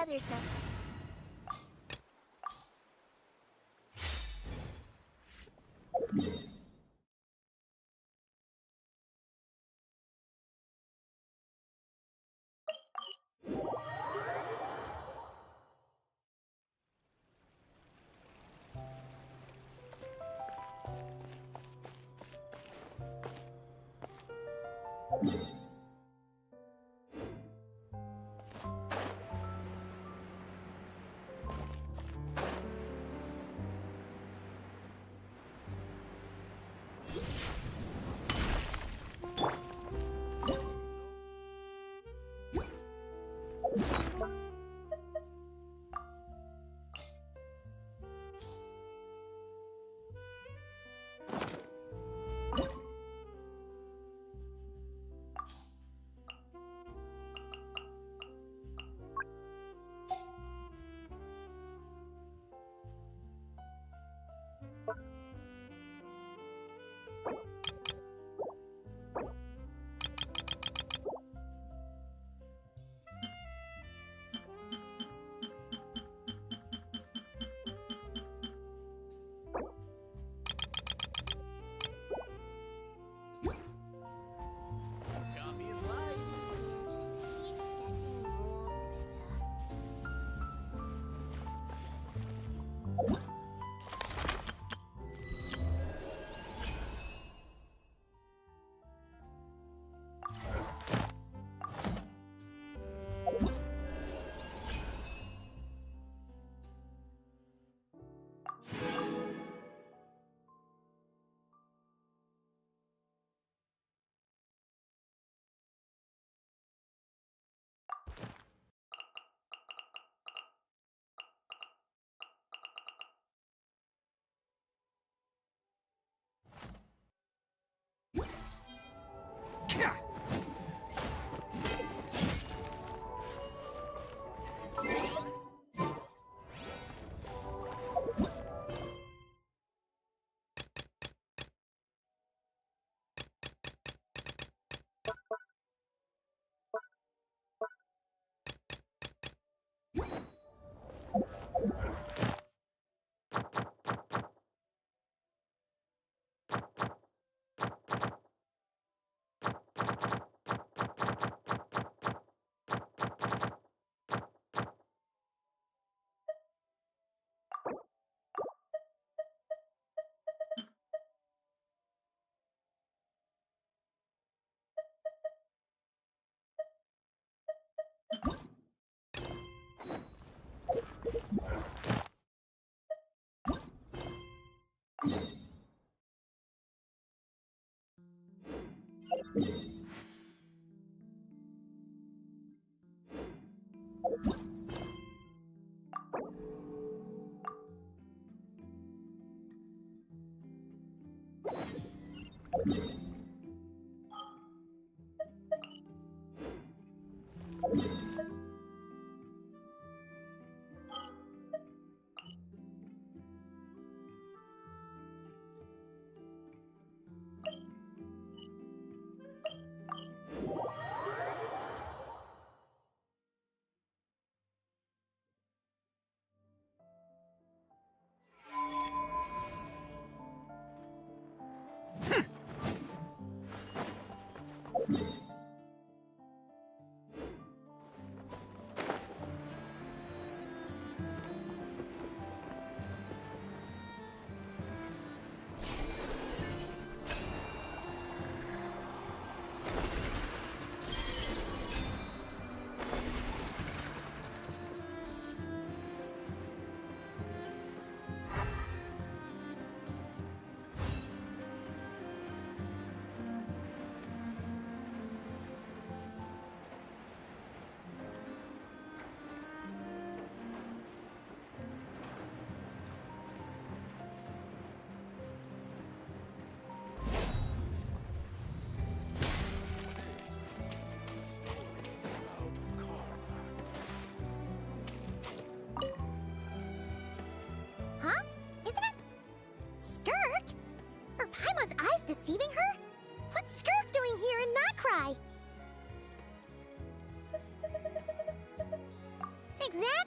others know. Coffee is life. It just keeps getting more bitter.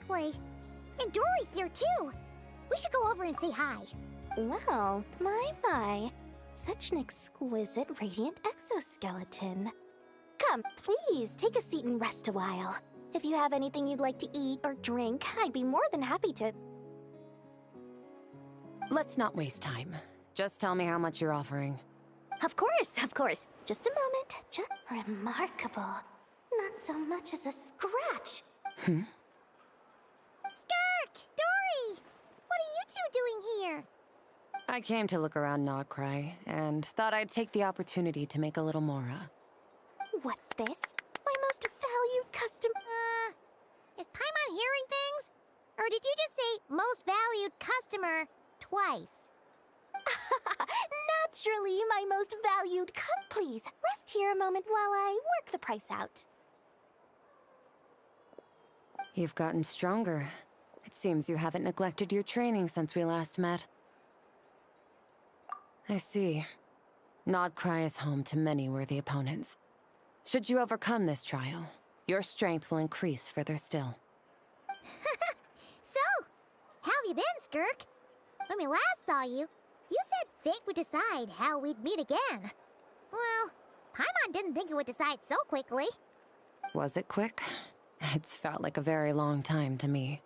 Exactly. And Dory's here too. We should go over and say hi. Wow, my. Such an exquisite radiant exoskeleton. Come, please, take a seat and rest a while. If you have anything you'd like to eat or drink, I'd be more than happy to... Let's not waste time. Just tell me how much you're offering. Of course. Just a moment. Just remarkable. Not so much as a scratch. Skirk! Dory! What are you two doing here? I came to look around Nodcry, and thought I'd take the opportunity to make a little Mora. What's this? My most valued custom... Is Paimon hearing things? Or did you just say most valued customer twice? Naturally, my most valued please, rest here a moment while I work the price out. You've gotten stronger. It seems you haven't neglected your training since we last met. I see. Nodcry is home to many worthy opponents. Should you overcome this trial, your strength will increase further still. So, how have you been, Skirk? When we last saw you, you said fate would decide how we'd meet again. Well, Paimon didn't think it would decide so quickly. Was it quick? It's felt like a very long time to me.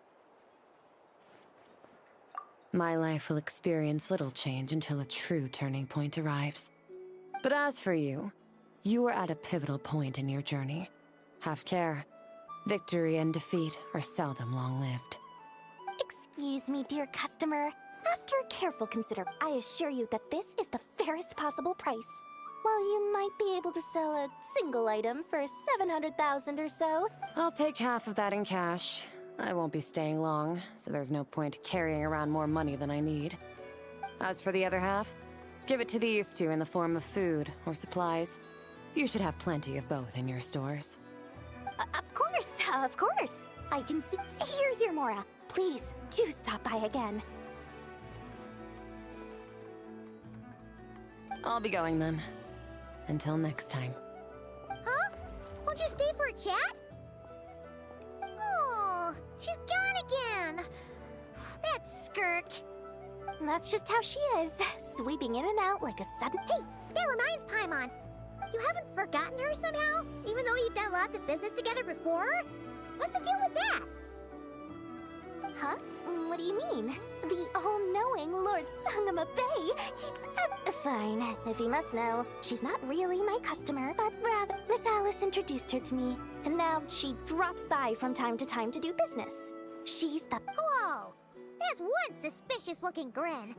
My life will experience little change until a true turning point arrives. But as for you, you are at a pivotal point in your journey. Have care. Victory and defeat are seldom long-lived. Excuse me, dear customer. After careful consideration, I assure you that this is the fairest possible price. While you might be able to sell a single item for 700,000 or so. I'll take half of that in cash. I won't be staying long, so there's no point carrying around more money than I need. As for the other half, give it to these two in the form of food or supplies. You should have plenty of both in your stores. Of course. I can see. Here's your Mora. Please, do stop by again. I'll be going then. Until next time. Huh? Won't you stay for a chat? Oh, she's gone again. That's Skirk. That's just how she is, sweeping in and out like a sudden... Hey, that reminds Paimon. You haven't forgotten her somehow? Even though you've done lots of business together before? What's the deal with that? Huh? What do you mean? The all-knowing Lord Sangama Bay keeps... fine, if you must know. She's not really my customer, but rather... Miss Alice introduced her to me, and now she drops by from time to time to do business. She's the... Whoa! That's one suspicious-looking grin.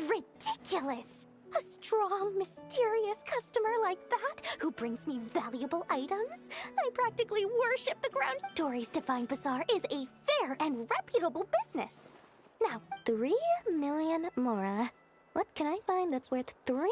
Ridiculous! A strong, mysterious customer like that who brings me valuable items? I practically worship the ground. Dory's Divine Bazaar is a fair and reputable business. Now, 3 million Mora. What can I find that's worth 3?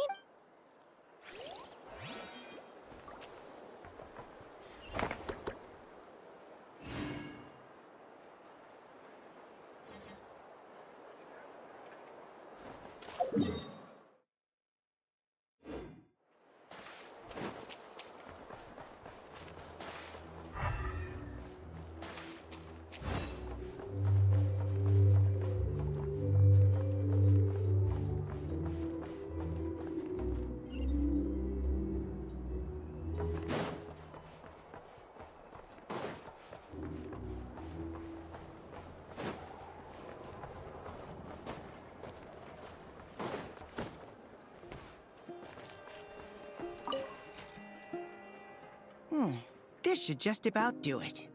This should just about do it.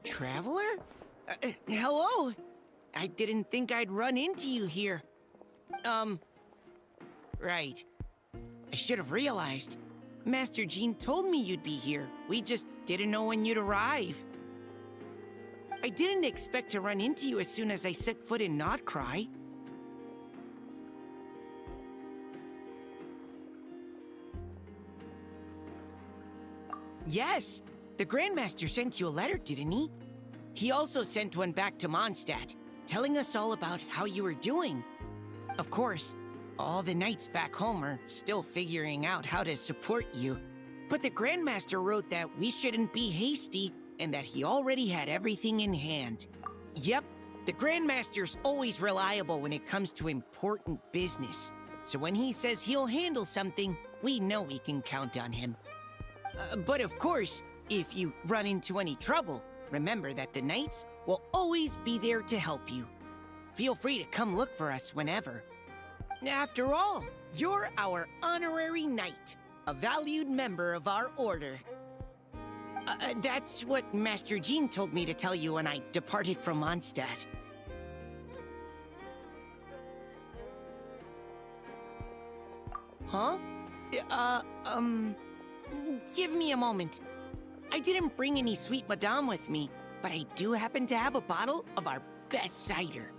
Traveler? Hello? I didn't think I'd run into you here. Right. I should have realized. Master Jean told me you'd be here. We just didn't know when you'd arrive. I didn't expect to run into you as soon as I set foot in Nodcry. Yes, the Grandmaster sent you a letter, didn't he? He also sent one back to Mondstadt, telling us all about how you were doing. Of course, all the knights back home are still figuring out how to support you. But the Grandmaster wrote that we shouldn't be hasty and that he already had everything in hand. Yep, the Grandmaster's always reliable when it comes to important business. So when he says he'll handle something, we know we can count on him. But of course, if you run into any trouble, remember that the Knights will always be there to help you. Feel free to come look for us whenever. After all, you're our honorary knight, a valued member of our order. That's what Master Jean told me to tell you when I departed from Mondstadt. Huh? Give me a moment. I didn't bring any sweet madame with me, but I do happen to have a bottle of our best cider.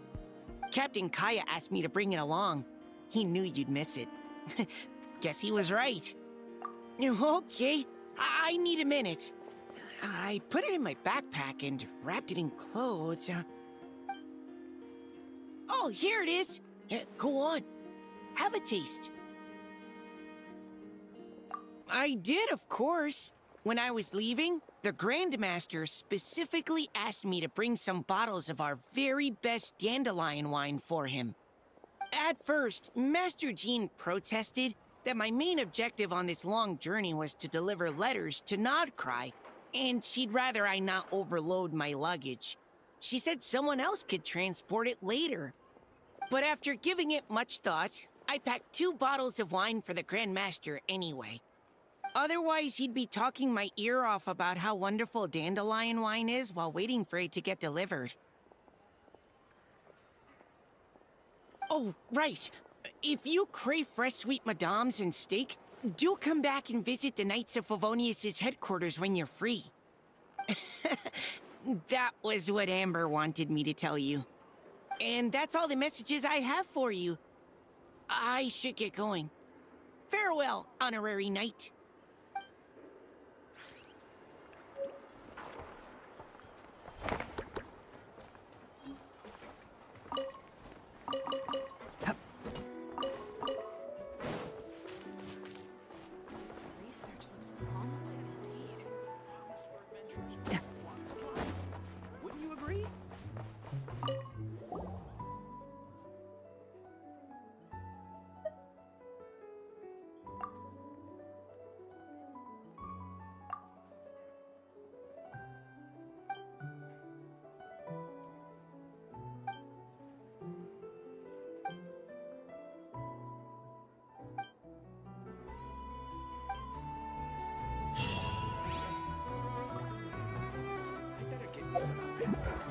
Captain Kaya asked me to bring it along. He knew you'd miss it. Guess he was right. Okay, I need a minute. I put it in my backpack and wrapped it in clothes. Oh, here it is. Go on. Have a taste. I did, of course. When I was leaving, the Grandmaster specifically asked me to bring some bottles of our very best dandelion wine for him. At first, Master Jean protested that my main objective on this long journey was to deliver letters to Nodcry, and she'd rather I not overload my luggage. She said someone else could transport it later. But after giving it much thought, I packed 2 bottles of wine for the Grandmaster anyway. Otherwise, he'd be talking my ear off about how wonderful dandelion wine is while waiting for it to get delivered. Oh, right. If you crave fresh sweet madames and steak, do come back and visit the Knights of Favonius' headquarters when you're free. That was what Amber wanted me to tell you. And that's all the messages I have for you. I should get going. Farewell, honorary knight. Wouldn't you agree? I better get me some appendix.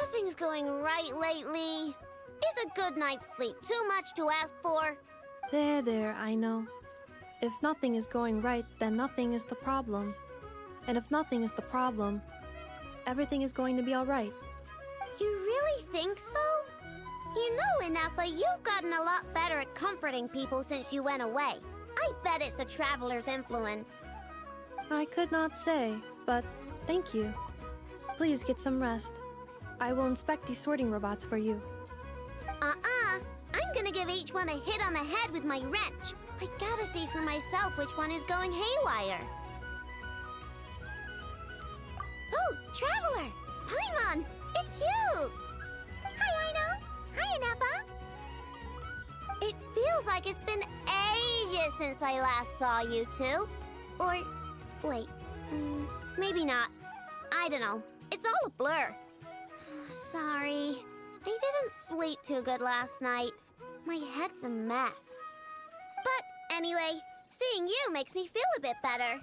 Nothing's going right lately. Is a good night's sleep too much to ask for? There, I know. If nothing is going right, then nothing is the problem. And if nothing is the problem, everything is going to be alright. You really think so? You know, Inafa, you've gotten a lot better at comforting people since you went away. I bet it's the Traveler's influence. I could not say, but thank you. Please get some rest. I will inspect these sorting robots for you. I'm gonna give each one a hit on the head with my wrench. I gotta see for myself which one is going haywire. Oh, Traveler! Paimon! It's you! Hi, Aino! Hi, Inafa! It feels like it's been ages since I last saw you two. Or, wait, maybe not. I don't know. It's all a blur. Sorry. I didn't sleep too good last night. My head's a mess. But anyway, seeing you makes me feel a bit better.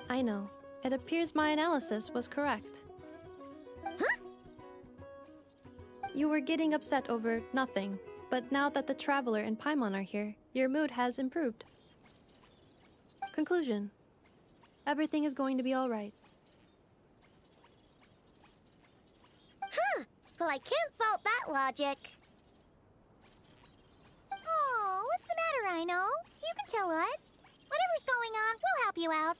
I know. It appears my analysis was correct. Huh? You were getting upset over nothing, but now that the Traveler and Paimon are here, your mood has improved. Conclusion. Everything is going to be alright. Huh. Well, I can't fault that logic. Oh, what's the matter, Aino? You can tell us. Whatever's going on, we'll help you out.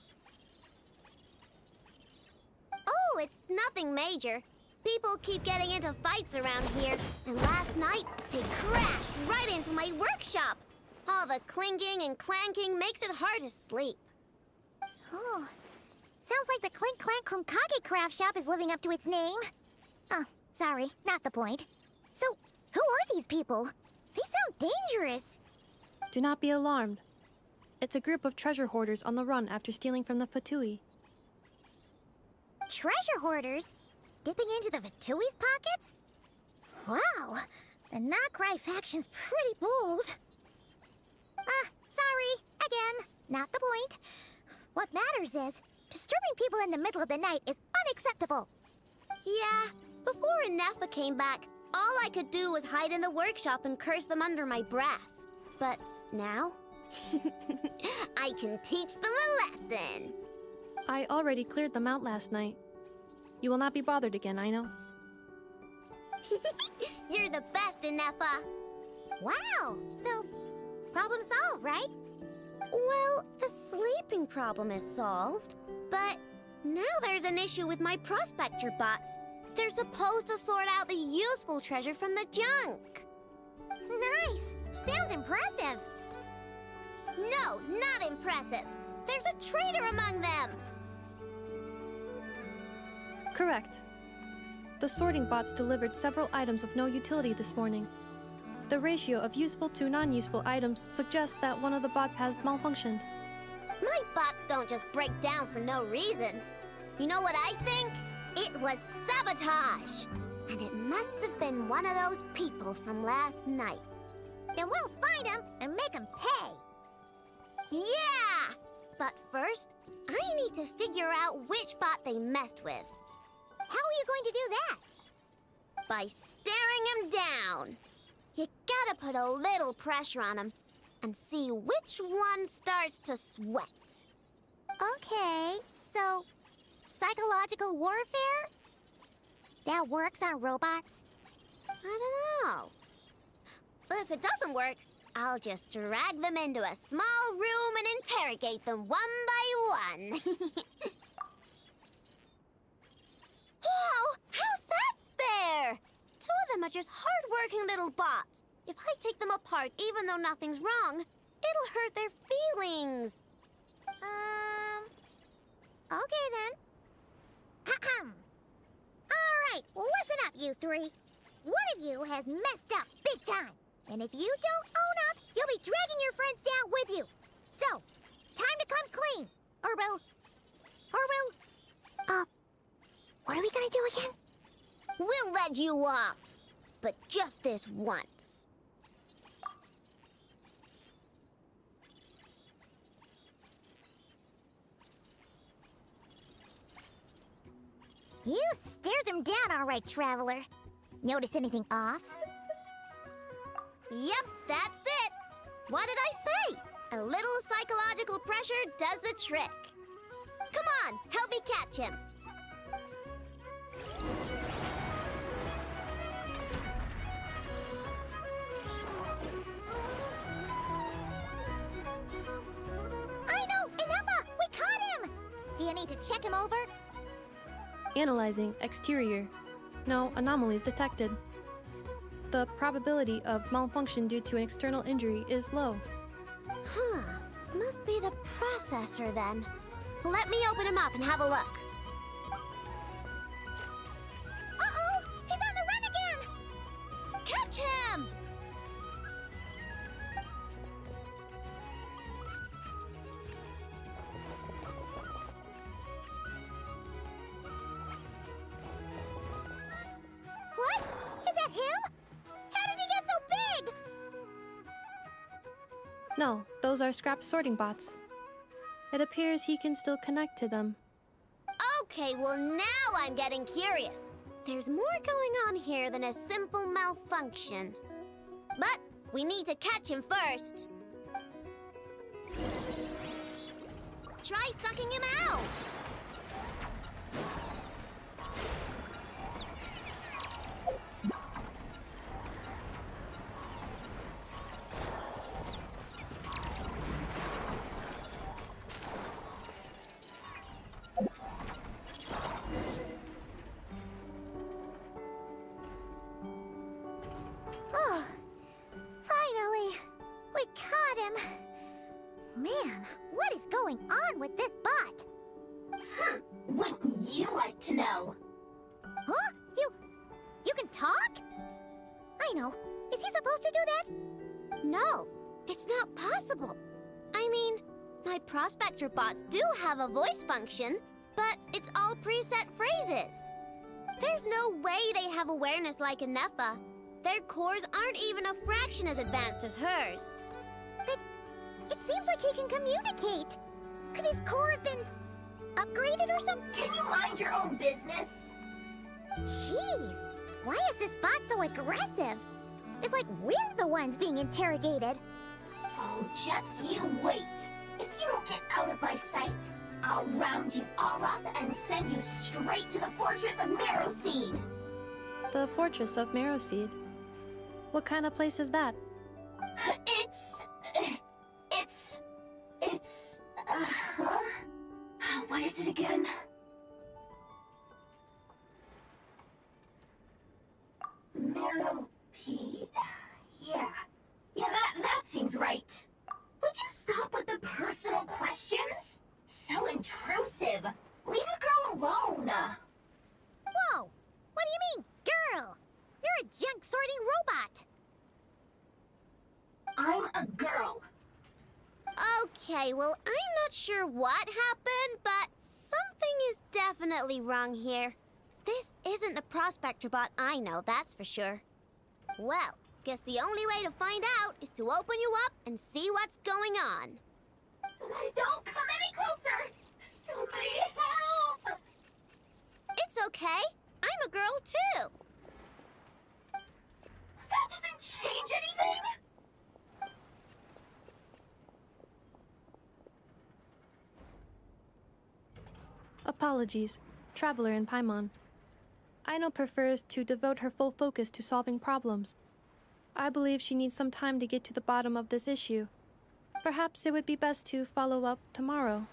Oh, it's nothing major. People keep getting into fights around here, and last night they crashed right into my workshop. All the clinking and clanking makes it hard to sleep. Oh, sounds like the Clink Clank Krumkage craft shop is living up to its name. Oh, sorry, not the point. So, who are these people? They sound dangerous. Do not be alarmed. It's a group of treasure hoarders on the run after stealing from the Fatui. Treasure hoarders? Dipping into the Vatui's pockets? Wow, the Nokrai faction's pretty bold. Sorry, again, not the point. What matters is, disturbing people in the middle of the night is unacceptable. Yeah, before Inefa came back, all I could do was hide in the workshop and curse them under my breath. But now, I can teach them a lesson. I already cleared them out last night. You will not be bothered again, I know. You're the best, Inefa. Wow, so, problem solved, right? Well, the sleeping problem is solved, but now there's an issue with my prospector bots. They're supposed to sort out the useful treasure from the junk. Nice! Sounds impressive. No, not impressive. There's a traitor among them. Correct. The sorting bots delivered several items of no utility this morning. The ratio of useful to non-useful items suggests that one of the bots has malfunctioned. My bots don't just break down for no reason. You know what I think? It was sabotage. And it must have been one of those people from last night. And we'll find them and make them pay. Yeah! But first, I need to figure out which bot they messed with. How are you going to do that? By staring him down. You gotta put a little pressure on him and see which one starts to sweat. Okay, so psychological warfare? That works on robots? I don't know. If it doesn't work, I'll just drag them into a small room and interrogate them one by one. Whoa! How's that fair? Two of them are just hard-working little bots. If I take them apart, even though nothing's wrong, it'll hurt their feelings. Okay then. Ahem. Alright, listen up, you three. One of you has messed up big time. And if you don't own up, you'll be dragging your friends down with you. So, time to come clean. Or we'll... what are we gonna do again? We'll let you off, but just this once. You stared them down all right, Traveler. Notice anything off? Yep, that's it. What did I say? A little psychological pressure does the trick. Come on, help me catch him. I know! Inaba! We caught him! Do you need to check him over? Analyzing exterior. No anomalies detected. The probability of malfunction due to an external injury is low. Huh. Must be the processor then. Let me open him up and have a look. Uh-oh! He's on the run again! Catch him! No, those are scrap sorting bots. It appears he can still connect to them. Okay, well now I'm getting curious. There's more going on here than a simple malfunction. But we need to catch him first. Try sucking him out. Oh, finally, we caught him. Man, what is going on with this bot? Wouldn't you like to know? Huh? You can talk? I know. Is he supposed to do that? No, it's not possible. I mean, my prospector bots do have a voice function, but it's all preset phrases. There's no way they have awareness like a Nepha. Their cores aren't even a fraction as advanced as hers. But it seems like he can communicate. Could his core have been upgraded or something? Can you mind your own business? Jeez, why is this bot so aggressive? It's like we're the ones being interrogated. Oh, just you wait. If you don't get out of my sight, I'll round you all up and send you straight to the fortress of Marrowseed. The Fortress of Marrowseed. What kind of place is that? What is it again? Marrowseed. Yeah, that seems right. Would you stop with the personal questions? So intrusive. Leave a girl alone. Whoa, what do you mean, girl? You're a junk sorting robot. I'm a girl. Okay, well, I'm not sure what happened, but something is definitely wrong here. This isn't the prospector bot I know, that's for sure. Well, guess the only way to find out is to open you up and see what's going on. Don't come any closer! Somebody help! It's okay. I'm a girl, too. That doesn't change anything! Apologies, Traveler in Paimon. Aino prefers to devote her full focus to solving problems. I believe she needs some time to get to the bottom of this issue. Perhaps it would be best to follow up tomorrow.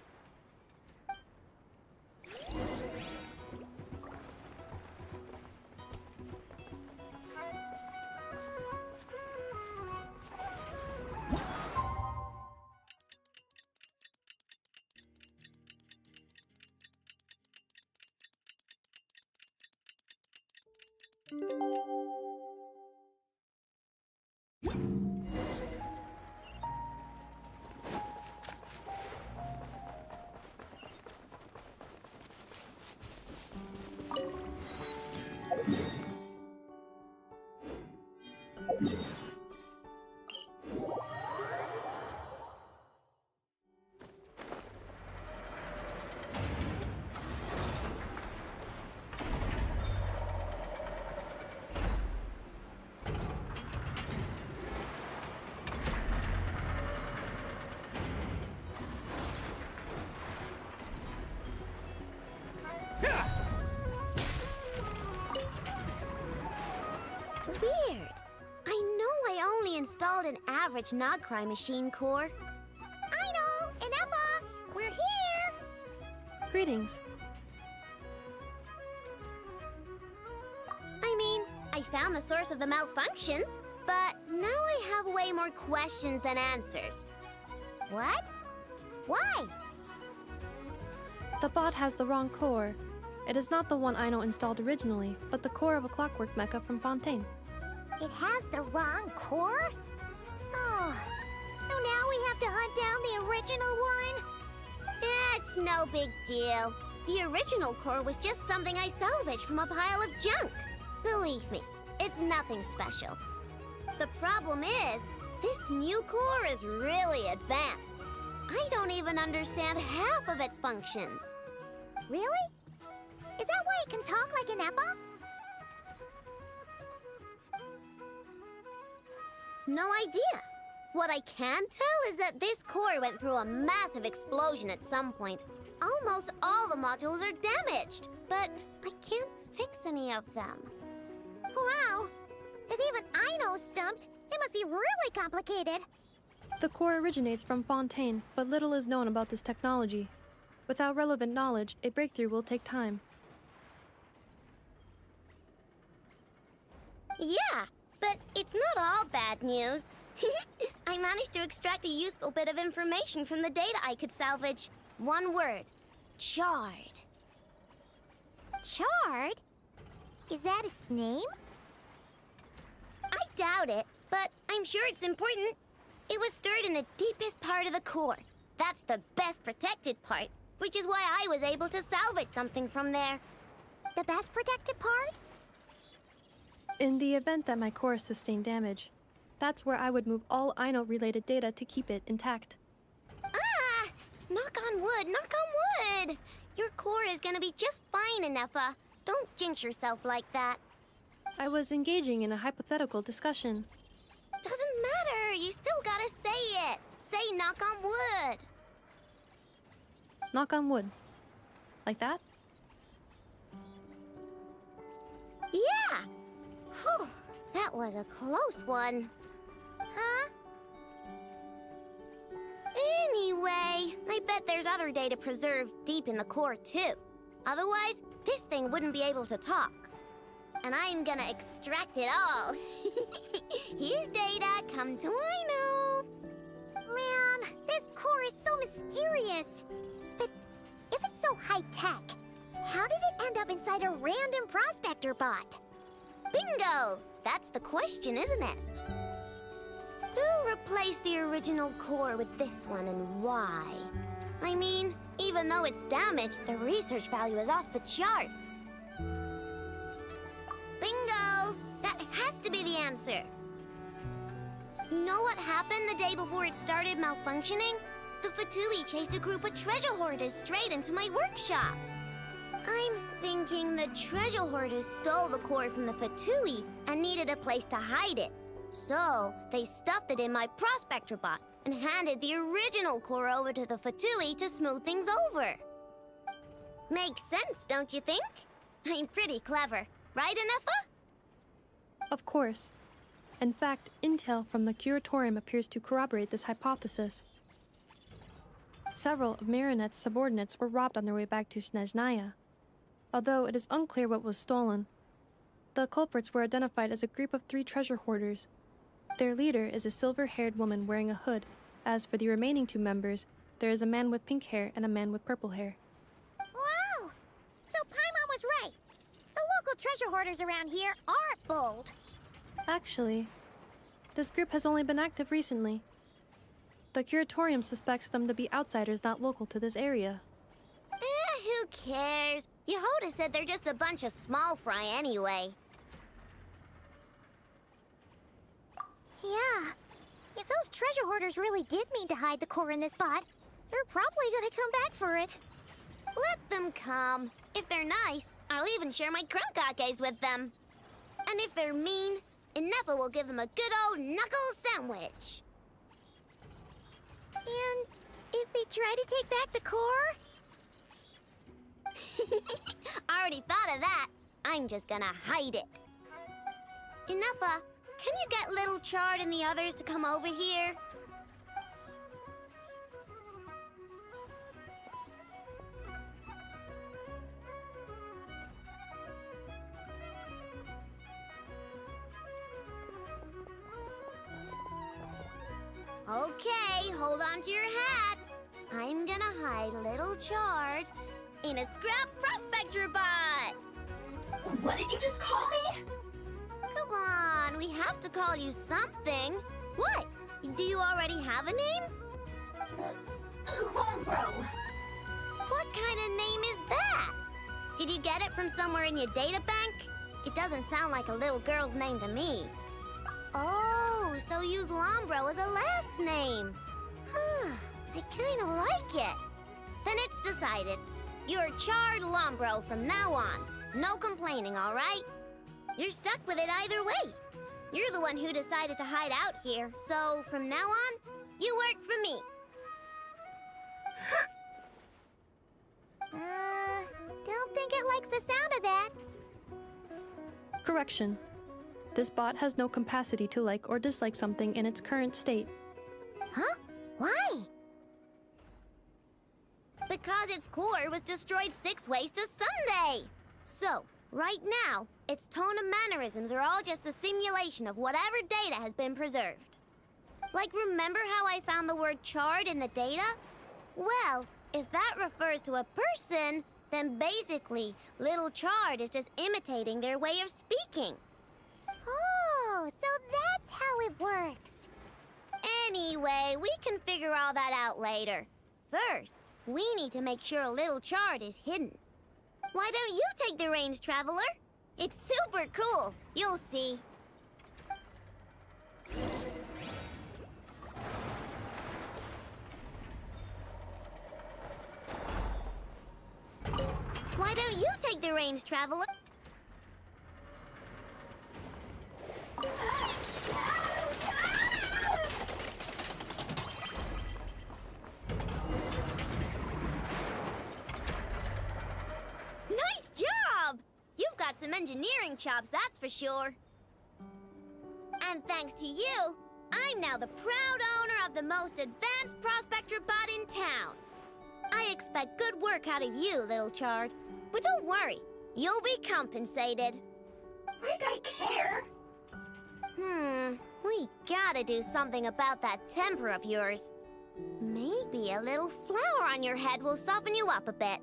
Weird. I know I only installed an average Nogcry machine core. I know, and Emma, we're here. Greetings. I mean, I found the source of the malfunction, but now I have way more questions than answers. What? Why? The bot has the wrong core. It is not the one Aino installed originally, but the core of a clockwork mecha from Fontaine. It has the wrong core? Oh, so now we have to hunt down the original one? It's no big deal. The original core was just something I salvaged from a pile of junk. Believe me, it's nothing special. The problem is, This new core is really advanced. I don't even understand half of its functions. Really? Is that why it can talk like an Eppa? No idea. What I can tell is that this core went through a massive explosion at some point. Almost all the modules are damaged, but I can't fix any of them. Wow! If even I know stumped, it must be really complicated. The core originates from Fontaine, but little is known about this technology. Without relevant knowledge, a breakthrough will take time. Yeah, but it's not all bad news. I managed to extract a useful bit of information from the data I could salvage. One word. Charred. Charred? Is that its name? I doubt it, but I'm sure it's important. It was stored in the deepest part of the core. That's the best protected part, which is why I was able to salvage something from there. The best protected part? In the event that my core sustained damage, that's where I would move all Ino-related data to keep it intact. Ah! Knock on wood, knock on wood! Your core is gonna be just fine, Inefa. Don't jinx yourself like that. I was engaging in a hypothetical discussion. Doesn't matter, you still gotta say it. Say knock on wood. Knock on wood. Like that? Yeah! Whew, that was a close one. Huh? Anyway, I bet there's other data preserved deep in the core too. Otherwise, this thing wouldn't be able to talk. And I'm gonna extract it all. Here, data, come to Ino. Man, this core is so mysterious. But if it's so high-tech, how did it end up inside a random prospector bot? Bingo! That's the question, isn't it? Who replaced the original core with this one and why? I mean, even though it's damaged, the research value is off the charts. Bingo! That has to be the answer. You know what happened the day before it started malfunctioning? The Fatui chased a group of treasure hoarders straight into my workshop. I'm thinking the treasure hoarders stole the core from the Fatui and needed a place to hide it. So, they stuffed it in my prospector bot and handed the original core over to the Fatui to smooth things over. Makes sense, don't you think? I'm pretty clever, right, Inefa? Of course. In fact, intel from the curatorium appears to corroborate this hypothesis. Several of Marinette's subordinates were robbed on their way back to Snezhnaya. Although it is unclear what was stolen, the culprits were identified as a group of 3 treasure hoarders. Their leader is a silver-haired woman wearing a hood. As for the remaining 2 members, there is a man with pink hair and a man with purple hair. Wow! So Paimon was right. The local treasure hoarders around here aren't bold. Actually, this group has only been active recently. The curatorium suspects them to be outsiders not local to this area. Who cares? Yehoda said they're just a bunch of small fry anyway. Yeah. If those treasure hoarders really did mean to hide the core in this bot, they're probably gonna come back for it. Let them come. If they're nice, I'll even share my crunkakes with them. And if they're mean, Inefa will give them a good old knuckle sandwich. And if they try to take back the core? I already thought of that. I'm just gonna hide it. Inefa, can you get Little Chard and the others to come over here? Okay, hold on to your hats. I'm gonna hide Little Chard in a scrap prospector bot. What did you just call me? Come on, we have to call you something. What? Do you already have a name? Lombro. What kind of name is that? Did you get it from somewhere in your data bank? It doesn't sound like a little girl's name to me. Oh, Oh, so use Lombro as a last name. Huh, I kinda like it. Then it's decided. You're Charred Lombro from now on. No complaining, all right? You're stuck with it either way. You're the one who decided to hide out here, so from now on, you work for me. Don't think it likes the sound of that. Correction. This bot has no capacity to like or dislike something in its current state. Huh? Why? Because its core was destroyed 6 ways to Sunday. So, right now, its tone and mannerisms are all just a simulation of whatever data has been preserved. Like, remember how I found the word charred in the data? Well, if that refers to a person, then basically, Little Charred is just imitating their way of speaking. Oh, so that's how it works. Anyway, we can figure all that out later. First, we need to make sure Little Charred is hidden. Why don't you take the reins, Traveler? It's super cool. You'll see. Why don't you take the reins, Traveler? Nice job! You've got some engineering chops, that's for sure. And thanks to you, I'm now the proud owner of the most advanced prospector bot in town. I expect good work out of you, Little Charred. But don't worry, you'll be compensated. Like I care. We gotta do something about that temper of yours. Maybe a little flour on your head will soften you up a bit.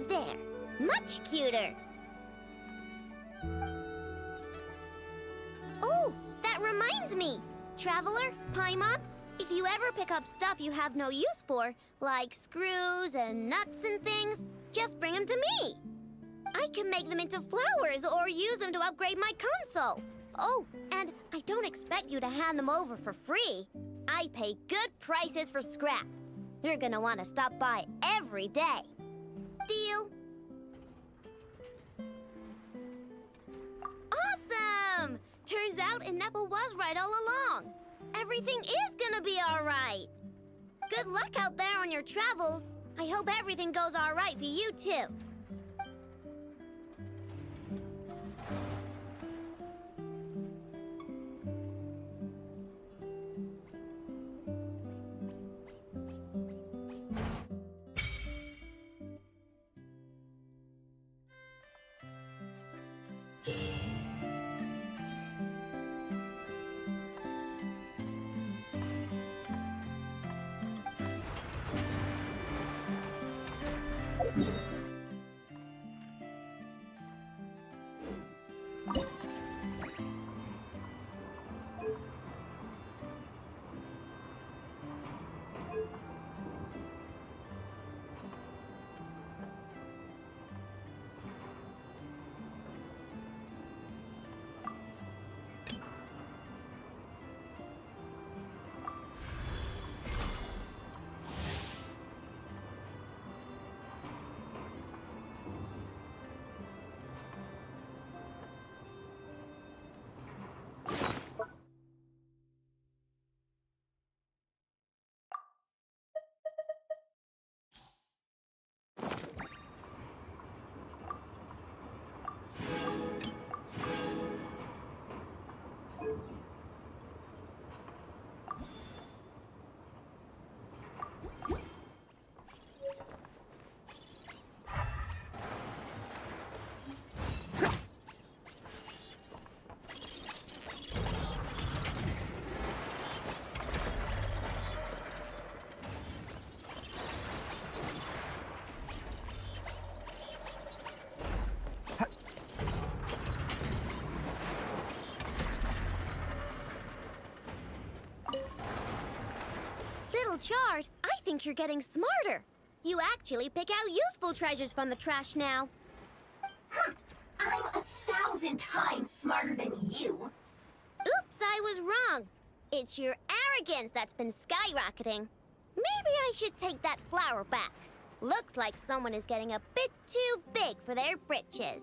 There, much cuter. Oh, that reminds me! Traveler, Paimon, if you ever pick up stuff you have no use for, like screws and nuts and things, just bring them to me. I can make them into flowers or use them to upgrade my console. Oh, and I don't expect you to hand them over for free. I pay good prices for scrap. You're gonna want to stop by every day. Deal? Awesome! Turns out Ineffa was right all along. Everything is gonna be all right. Good luck out there on your travels. I hope everything goes all right for you, too. little chart, I think you're getting smarter. You actually pick out useful treasures from the trash now. I'm 1,000 times smarter than you. Oops, I was wrong. It's your arrogance that's been skyrocketing. Maybe I should take that flower back. Looks like someone is getting a bit too big for their britches.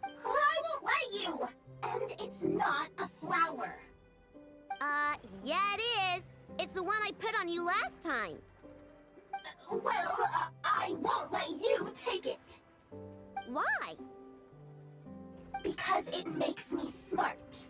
I won't let you! And it's not a flower. Yeah it is. It's the one I put on you last time. Well, I won't let you take it. Why? Because it makes me smart.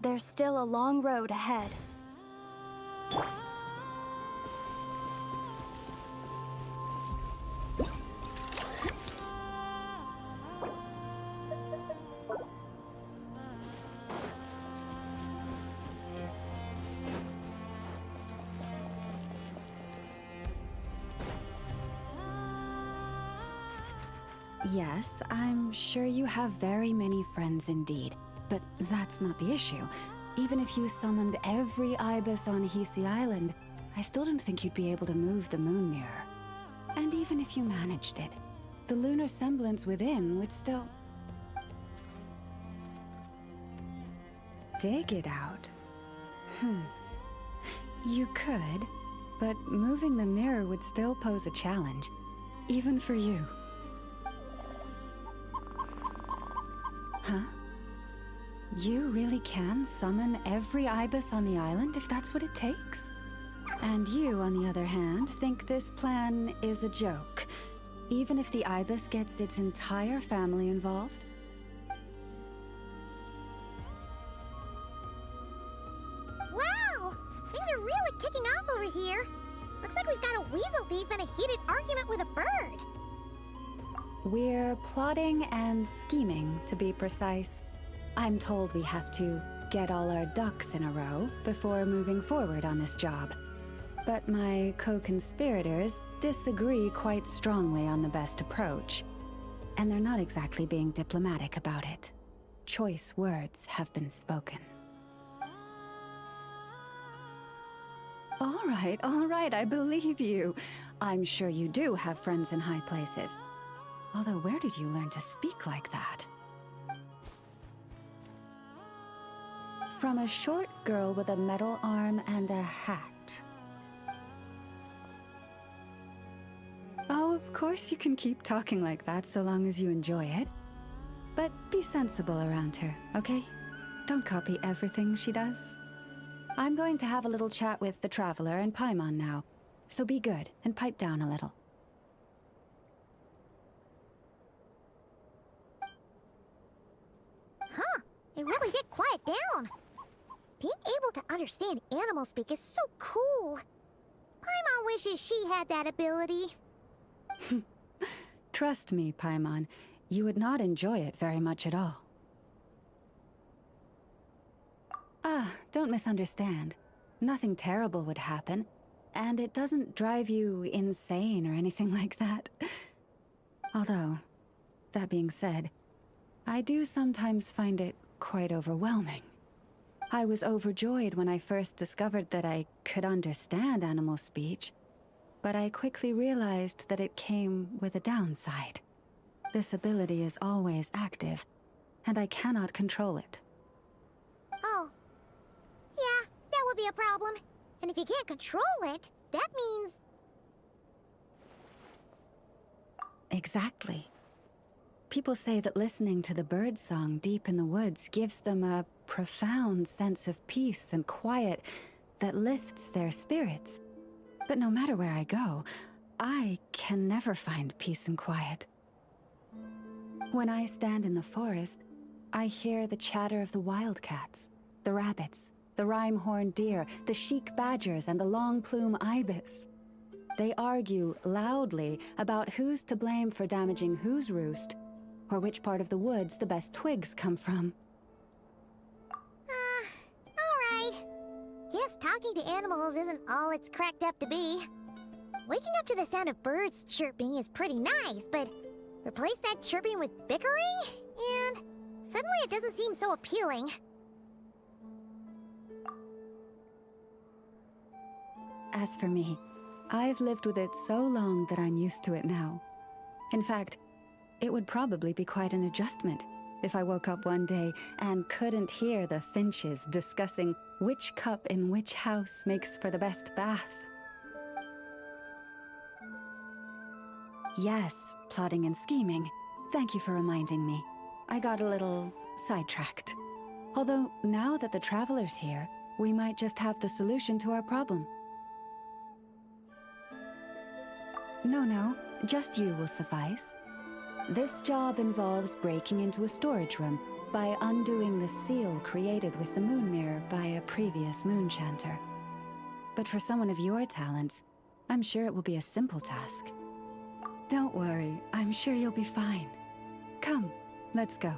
There's still a long road ahead. Yes, I'm sure you have very many friends indeed. But that's not the issue. Even if you summoned every ibis on Hisi Island, I still don't think you'd be able to move the moon mirror. And even if you managed it, the lunar semblance within would still... dig it out. You could, but moving the mirror would still pose a challenge, even for you. Huh? You really can summon every ibis on the island if that's what it takes? And you, on the other hand, think this plan is a joke, even if the ibis gets its entire family involved? Wow! Things are really kicking off over here. Looks like we've got a weasel thief and a heated argument with a bird. We're plotting and scheming, to be precise. I'm told we have to get all our ducks in a row before moving forward on this job. But my co-conspirators disagree quite strongly on the best approach. And they're not exactly being diplomatic about it. Choice words have been spoken. All right, I believe you. I'm sure you do have friends in high places. Although, where did you learn to speak like that? From a short girl with a metal arm and a hat. Oh, of course you can keep talking like that so long as you enjoy it. But be sensible around her, okay? Don't copy everything she does. I'm going to have a little chat with the Traveler and Paimon now, so be good and pipe down a little. Huh, it really did quiet down. Being able to understand animal speak is so cool. Paimon wishes she had that ability. Trust me, Paimon, you would not enjoy it very much at all. Don't misunderstand. Nothing terrible would happen, and it doesn't drive you insane or anything like that. Although, that being said, I do sometimes find it quite overwhelming. I was overjoyed when I first discovered that I could understand animal speech, but I quickly realized that it came with a downside. This ability is always active, and I cannot control it. be a problem. And if you can't control it, that means... Exactly. People say that listening to the bird song deep in the woods gives them a profound sense of peace and quiet that lifts their spirits. But no matter where I go, I can never find peace and quiet. When I stand in the forest, I hear the chatter of the wildcats, the rabbits, the rhyme-horned deer, the chic badgers, and the long-plume ibis. They argue loudly about who's to blame for damaging whose roost, or which part of the woods the best twigs come from. Alright. Guess talking to animals isn't all it's cracked up to be. Waking up to the sound of birds chirping is pretty nice, but replace that chirping with bickering, and suddenly it doesn't seem so appealing. As for me, I've lived with it so long that I'm used to it now. In fact, it would probably be quite an adjustment if I woke up one day and couldn't hear the finches discussing which cup in which house makes for the best bath. Yes, plotting and scheming. Thank you for reminding me. I got a little sidetracked. Although, now that the Traveler's here, we might just have the solution to our problem. No, just you will suffice. This job involves breaking into a storage room by undoing the seal created with the moon mirror by a previous moon chanter. But for someone of your talents, I'm sure it will be a simple task. Don't worry, I'm sure you'll be fine. Come, let's go.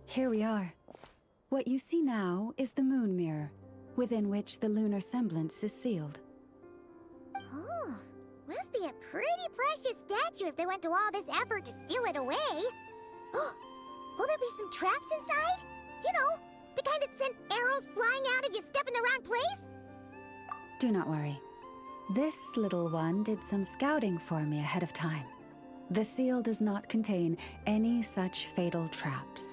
Here we are. What you see now is the moon mirror, within which the lunar semblance is sealed. Oh, must be a pretty precious statue if they went to all this effort to steal it away. Will there be some traps inside? You know, the kind that send arrows flying out if you step in the wrong place? Do not worry. This little one did some scouting for me ahead of time. The seal does not contain any such fatal traps.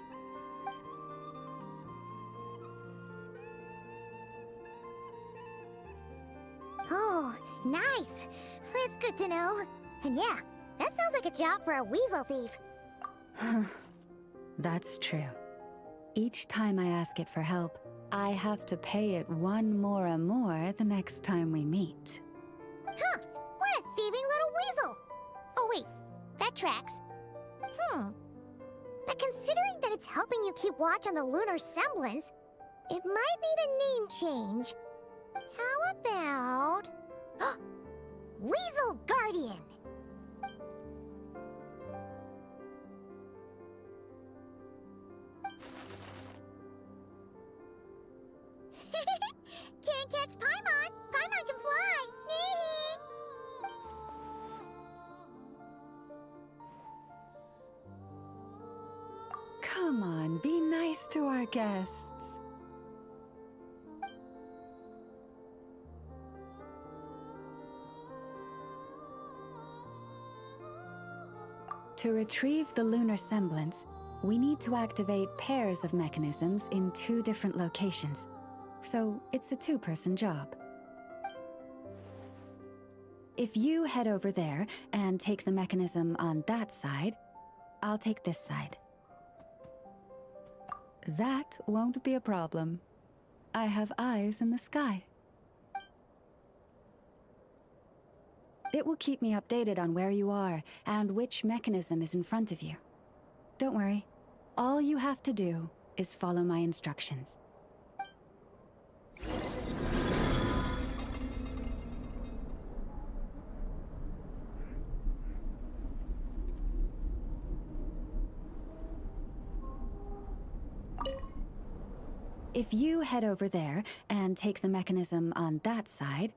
Oh, nice. That's good to know. And yeah, that sounds like a job for a weasel thief. That's true. Each time I ask it for help, I have to pay it one more the next time we meet. Huh, what a thieving little weasel. Oh wait, that tracks. But considering that it's helping you keep watch on the lunar semblance, it might need a name change. How about... Weasel Guardian! Can't catch Paimon! Paimon can fly! Come on, be nice to our guests. To retrieve the lunar semblance, we need to activate pairs of mechanisms in 2 different locations. So it's a 2-person job. If you head over there and take the mechanism on that side, I'll take this side. That won't be a problem. I have eyes in the sky. It will keep me updated on where you are and which mechanism is in front of you. Don't worry. All you have to do is follow my instructions. If you head over there and take the mechanism on that side,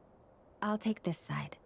I'll take this side.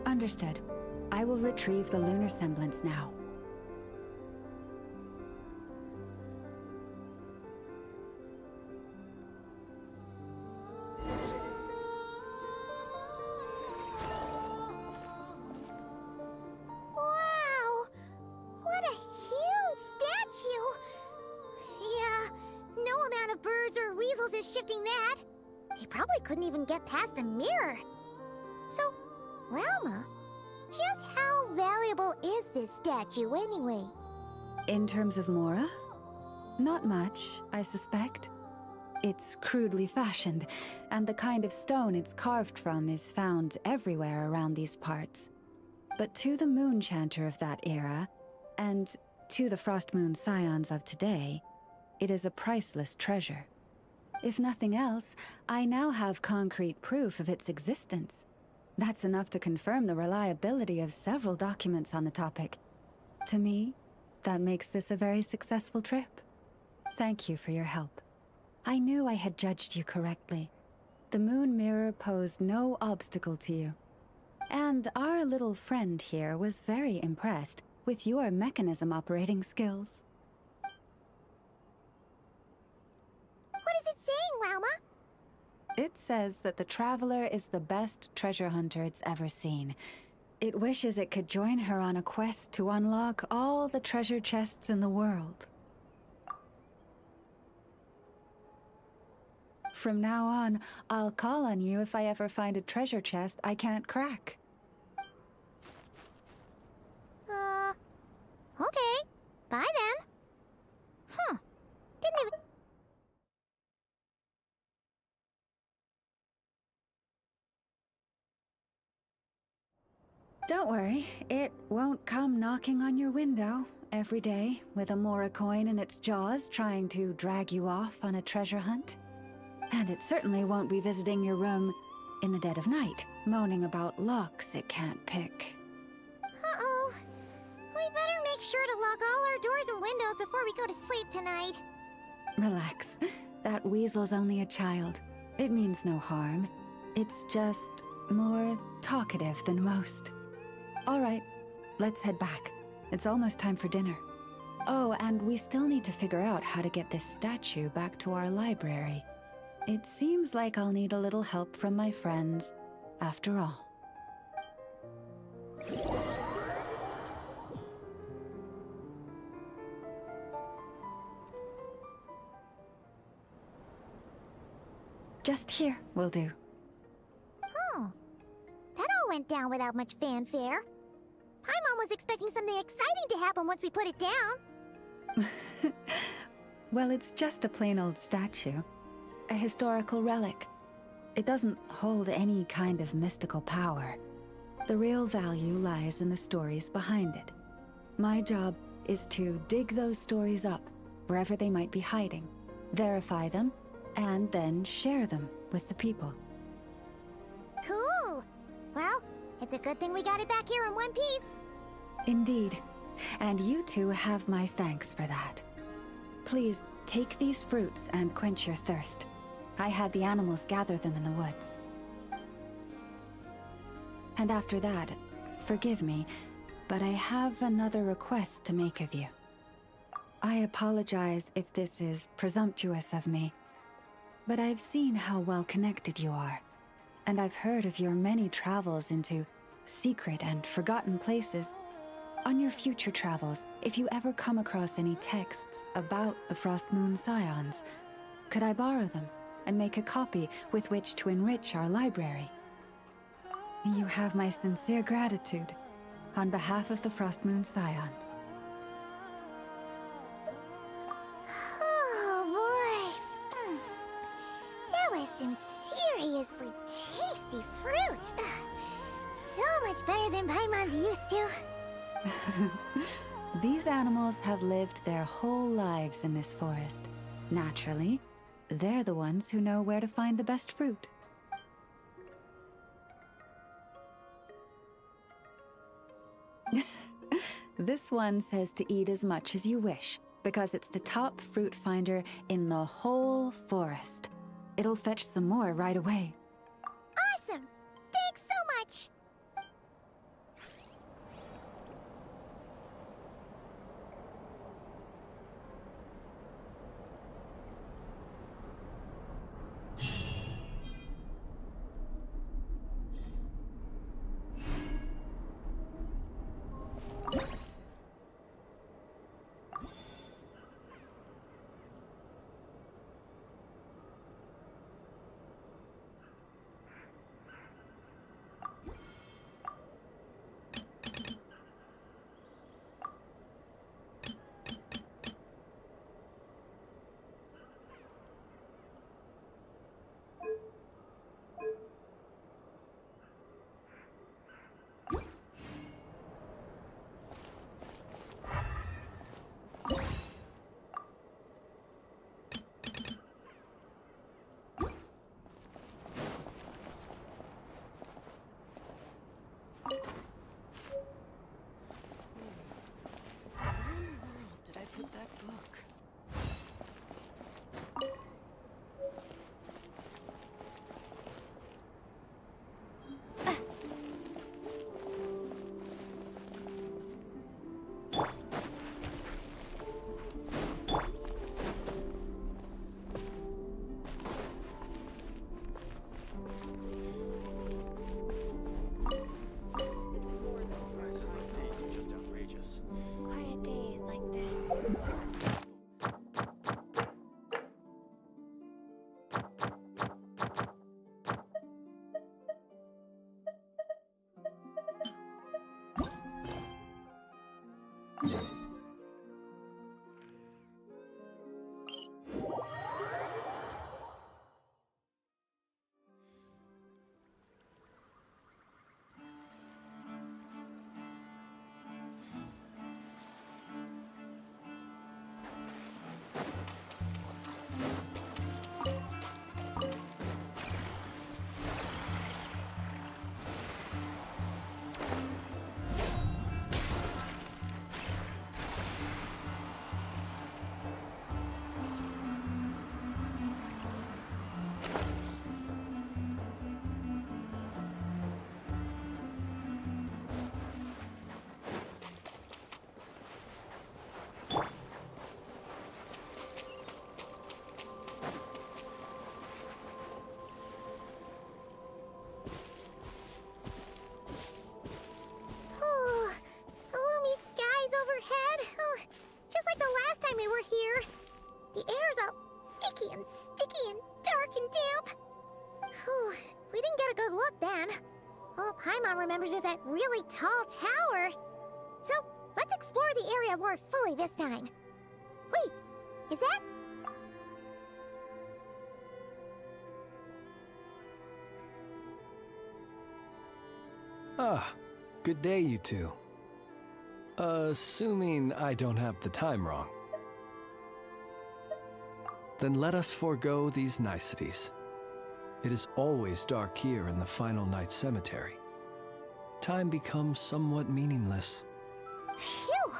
Understood. I will retrieve the lunar semblance now. Wow! What a huge statue! Yeah, no amount of birds or weasels is shifting that. They probably couldn't even get past the mirror. So, Lalma, just how valuable is this statue anyway? In terms of Mora? Not much, I suspect. It's crudely fashioned, and the kind of stone it's carved from is found everywhere around these parts. But to the moon chanter of that era, and to the Frost Moon scions of today, it is a priceless treasure. If nothing else, I now have concrete proof of its existence. That's enough to confirm the reliability of several documents on the topic. To me, that makes this a very successful trip. Thank you for your help. I knew I had judged you correctly. The moon mirror posed no obstacle to you. And our little friend here was very impressed with your mechanism operating skills. What is it saying, Lalma? It says that the Traveler is the best treasure hunter it's ever seen. It wishes it could join her on a quest to unlock all the treasure chests in the world. From now on, I'll call on you if I ever find a treasure chest I can't crack. Okay. Bye then. Huh. Didn't even... Don't worry, it won't come knocking on your window every day with a Mora coin in its jaws trying to drag you off on a treasure hunt. And it certainly won't be visiting your room in the dead of night, moaning about locks it can't pick. Uh-oh. We better make sure to lock all our doors and windows before we go to sleep tonight. Relax. That weasel's only a child. It means no harm. It's just more talkative than most. All right, let's head back. It's almost time for dinner. Oh, and we still need to figure out how to get this statue back to our library. It seems like I'll need a little help from my friends, after all. Just here will do. Oh. That all went down without much fanfare. Paimon was expecting something exciting to happen once we put it down. Well, it's just a plain old statue. A historical relic. It doesn't hold any kind of mystical power. The real value lies in the stories behind it. My job is to dig those stories up, wherever they might be hiding, verify them, and then share them with the people. Cool. Well, it's a good thing we got it back here in one piece. Indeed. And you two have my thanks for that. Please, take these fruits and quench your thirst. I had the animals gather them in the woods. And after that, forgive me, but I have another request to make of you. I apologize if this is presumptuous of me, but I've seen how well connected you are, and I've heard of your many travels into secret and forgotten places. On your future travels, if you ever come across any texts about the Frost Moon Scions, could I borrow them and make a copy with which to enrich our library? You have my sincere gratitude on behalf of the Frost Moon Scions. Oh boy. That was some seriously tasty fruit. So much better than Paimon's used to. These animals have lived their whole lives in this forest. Naturally, they're the ones who know where to find the best fruit. This one says to eat as much as you wish, because it's the top fruit finder in the whole forest. It'll fetch some more right away. Awesome! Thanks so much! look then. All Paimon remembers is that really tall tower. So, let's explore the area more fully this time. Wait, is that... Ah, good day, you two. Assuming I don't have the time wrong. Then let us forego these niceties. It is always dark here in the Final Night Cemetery. Time becomes somewhat meaningless. Phew!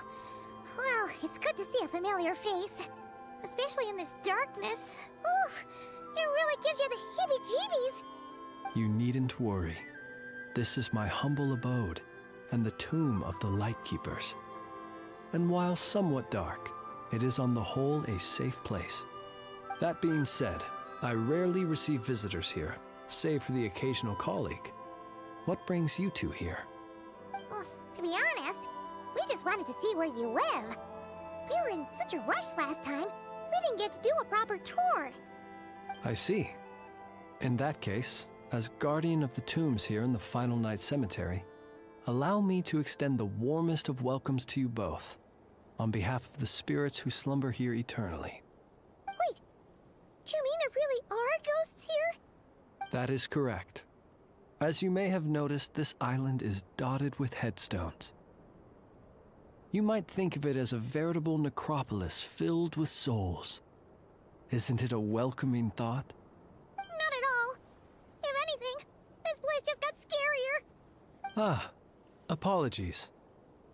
Well, it's good to see a familiar face. Especially in this darkness. Oof! It really gives you the heebie-jeebies! You needn't worry. This is my humble abode, and the tomb of the Lightkeepers. And while somewhat dark, it is on the whole a safe place. That being said, I rarely receive visitors here, save for the occasional colleague. What brings you two here? Well, to be honest, we just wanted to see where you live. We were in such a rush last time, we didn't get to do a proper tour. I see. In that case, as guardian of the tombs here in the Final Night Cemetery, allow me to extend the warmest of welcomes to you both, on behalf of the spirits who slumber here eternally. Wait, do you mean there really are ghosts here? That is correct. As you may have noticed, this island is dotted with headstones. You might think of it as a veritable necropolis filled with souls. Isn't it a welcoming thought? Not at all. If anything, this place just got scarier. Ah, apologies.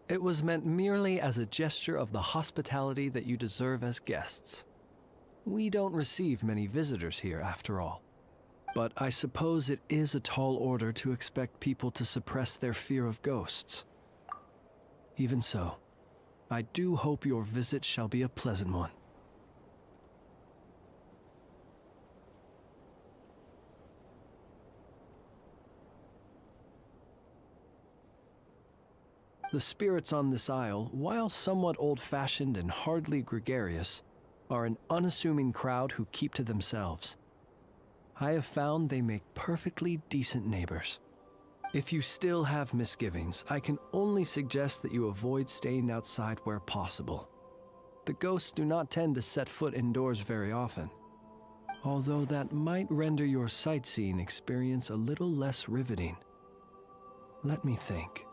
It was meant merely as a gesture of the hospitality that you deserve as guests. We don't receive many visitors here, after all. But I suppose it is a tall order to expect people to suppress their fear of ghosts. Even so, I do hope your visit shall be a pleasant one. The spirits on this isle, while somewhat old-fashioned and hardly gregarious, are an unassuming crowd who keep to themselves. I have found they make perfectly decent neighbors. If you still have misgivings, I can only suggest that you avoid staying outside where possible. The ghosts do not tend to set foot indoors very often, although that might render your sightseeing experience a little less riveting. Let me think.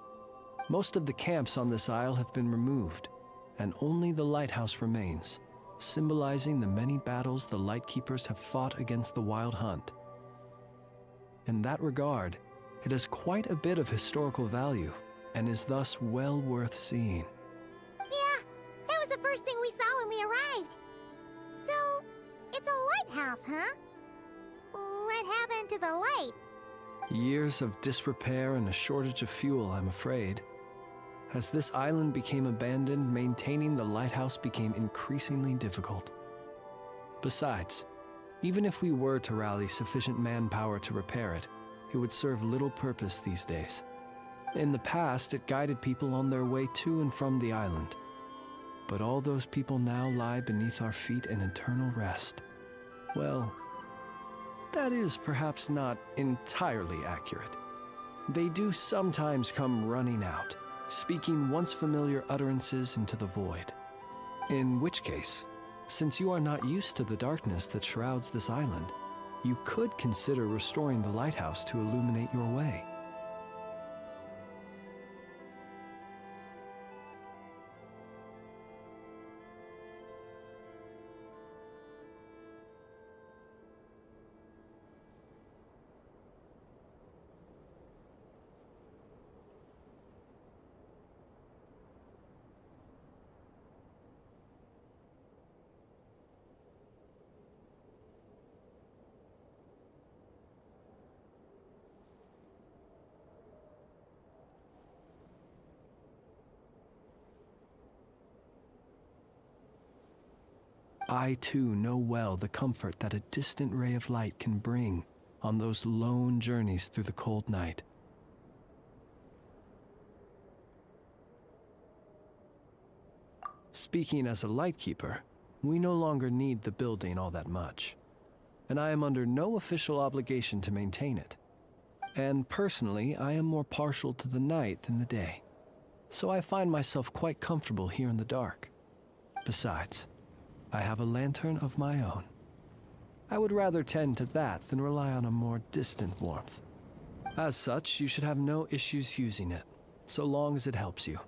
Most of the camps on this isle have been removed, and only the lighthouse remains, symbolizing the many battles the Lightkeepers have fought against the Wild Hunt. In that regard, it has quite a bit of historical value, and is thus well worth seeing. Yeah, that was the first thing we saw when we arrived. So, it's a lighthouse, huh? What happened to the light? Years of disrepair and a shortage of fuel, I'm afraid. As this island became abandoned, maintaining the lighthouse became increasingly difficult. Besides, even if we were to rally sufficient manpower to repair it, it would serve little purpose these days. In the past, it guided people on their way to and from the island. But all those people now lie beneath our feet in eternal rest. Well, that is perhaps not entirely accurate. They do sometimes come running out, speaking once familiar utterances into the void. In which case, since you are not used to the darkness that shrouds this island, you could consider restoring the lighthouse to illuminate your way. I too know well the comfort that a distant ray of light can bring on those lone journeys through the cold night. Speaking as a lightkeeper, we no longer need the building all that much, and I am under no official obligation to maintain it. And personally, I am more partial to the night than the day, so I find myself quite comfortable here in the dark. Besides, I have a lantern of my own. I would rather tend to that than rely on a more distant warmth. As such, you should have no issues using it, so long as it helps you.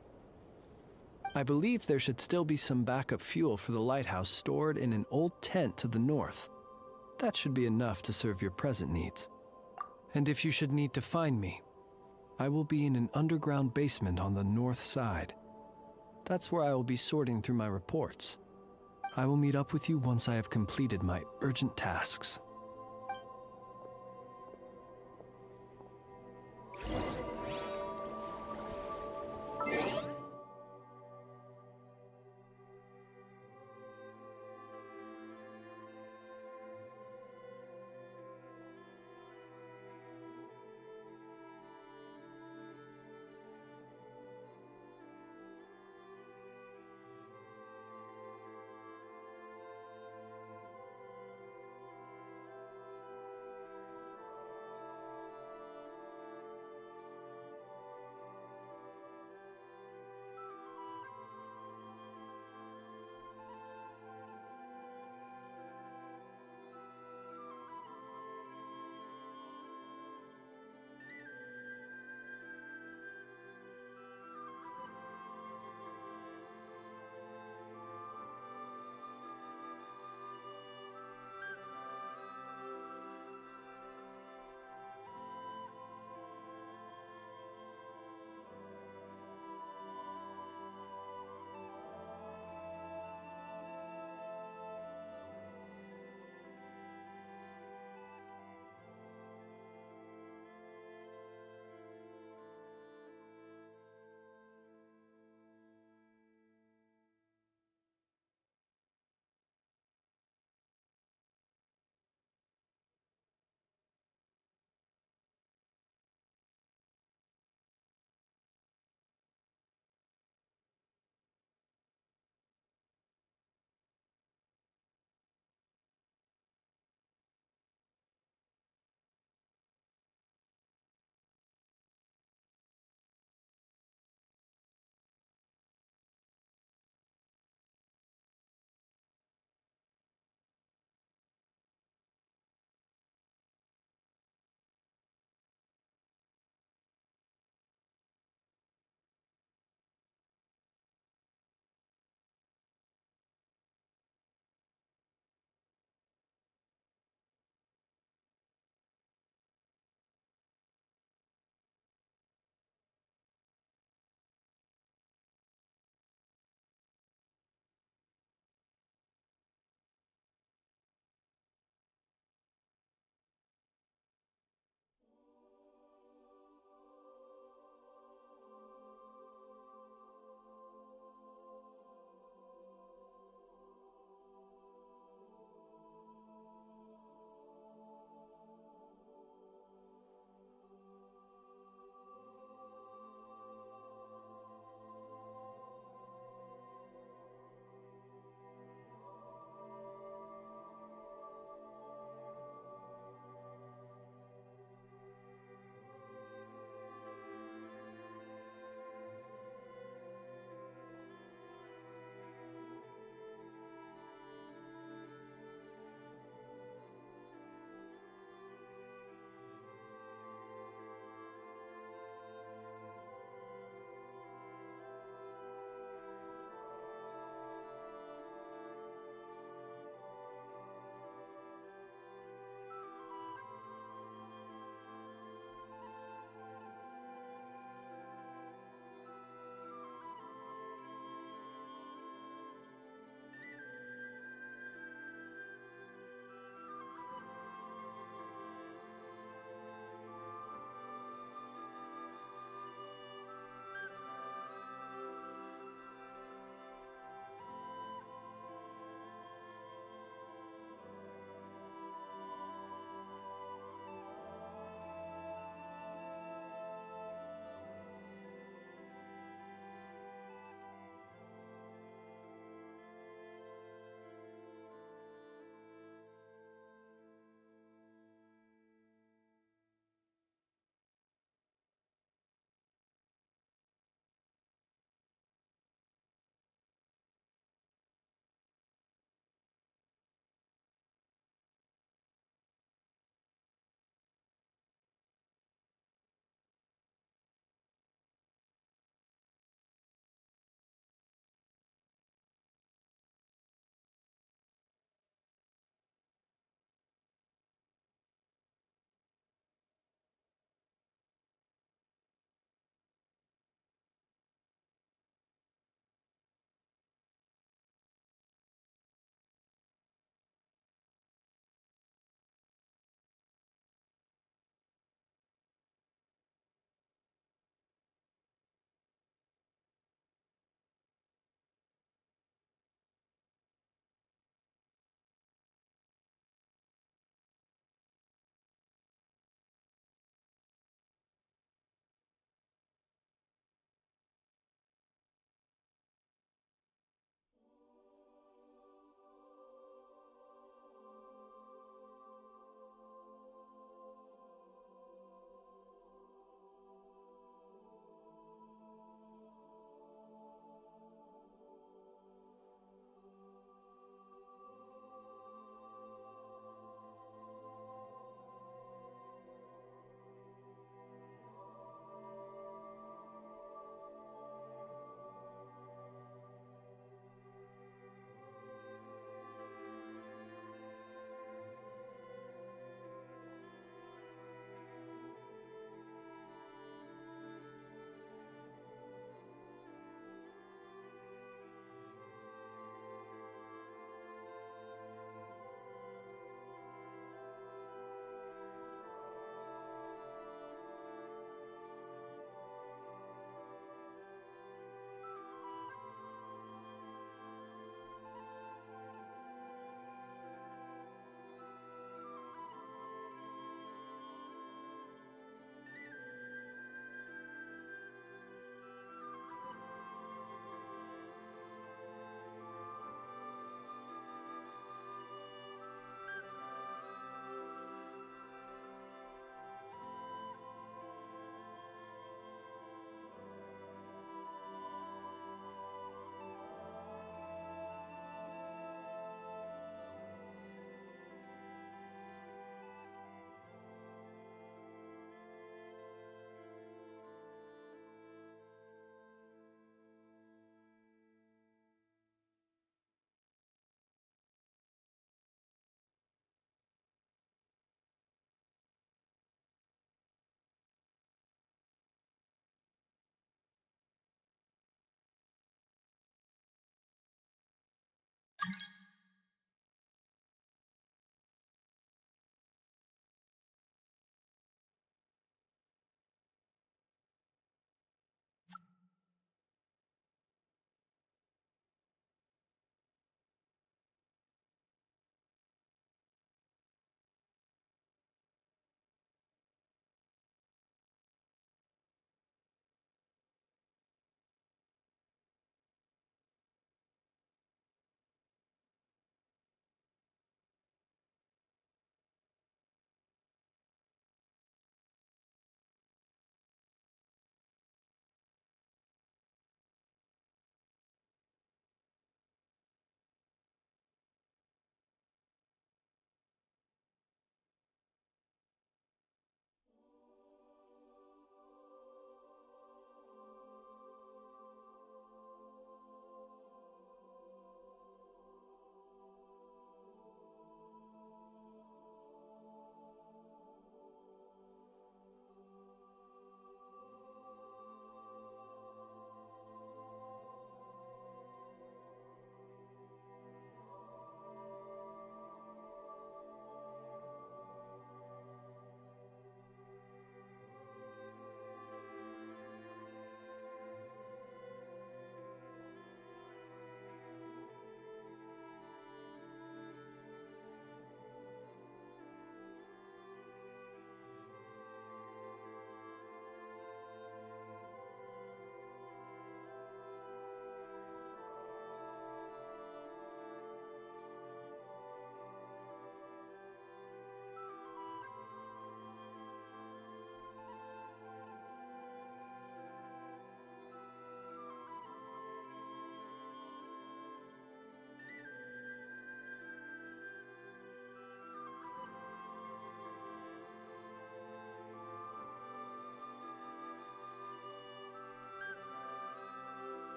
I believe there should still be some backup fuel for the lighthouse stored in an old tent to the north. That should be enough to serve your present needs. And if you should need to find me, I will be in an underground basement on the north side. That's where I will be sorting through my reports. I will meet up with you once I have completed my urgent tasks.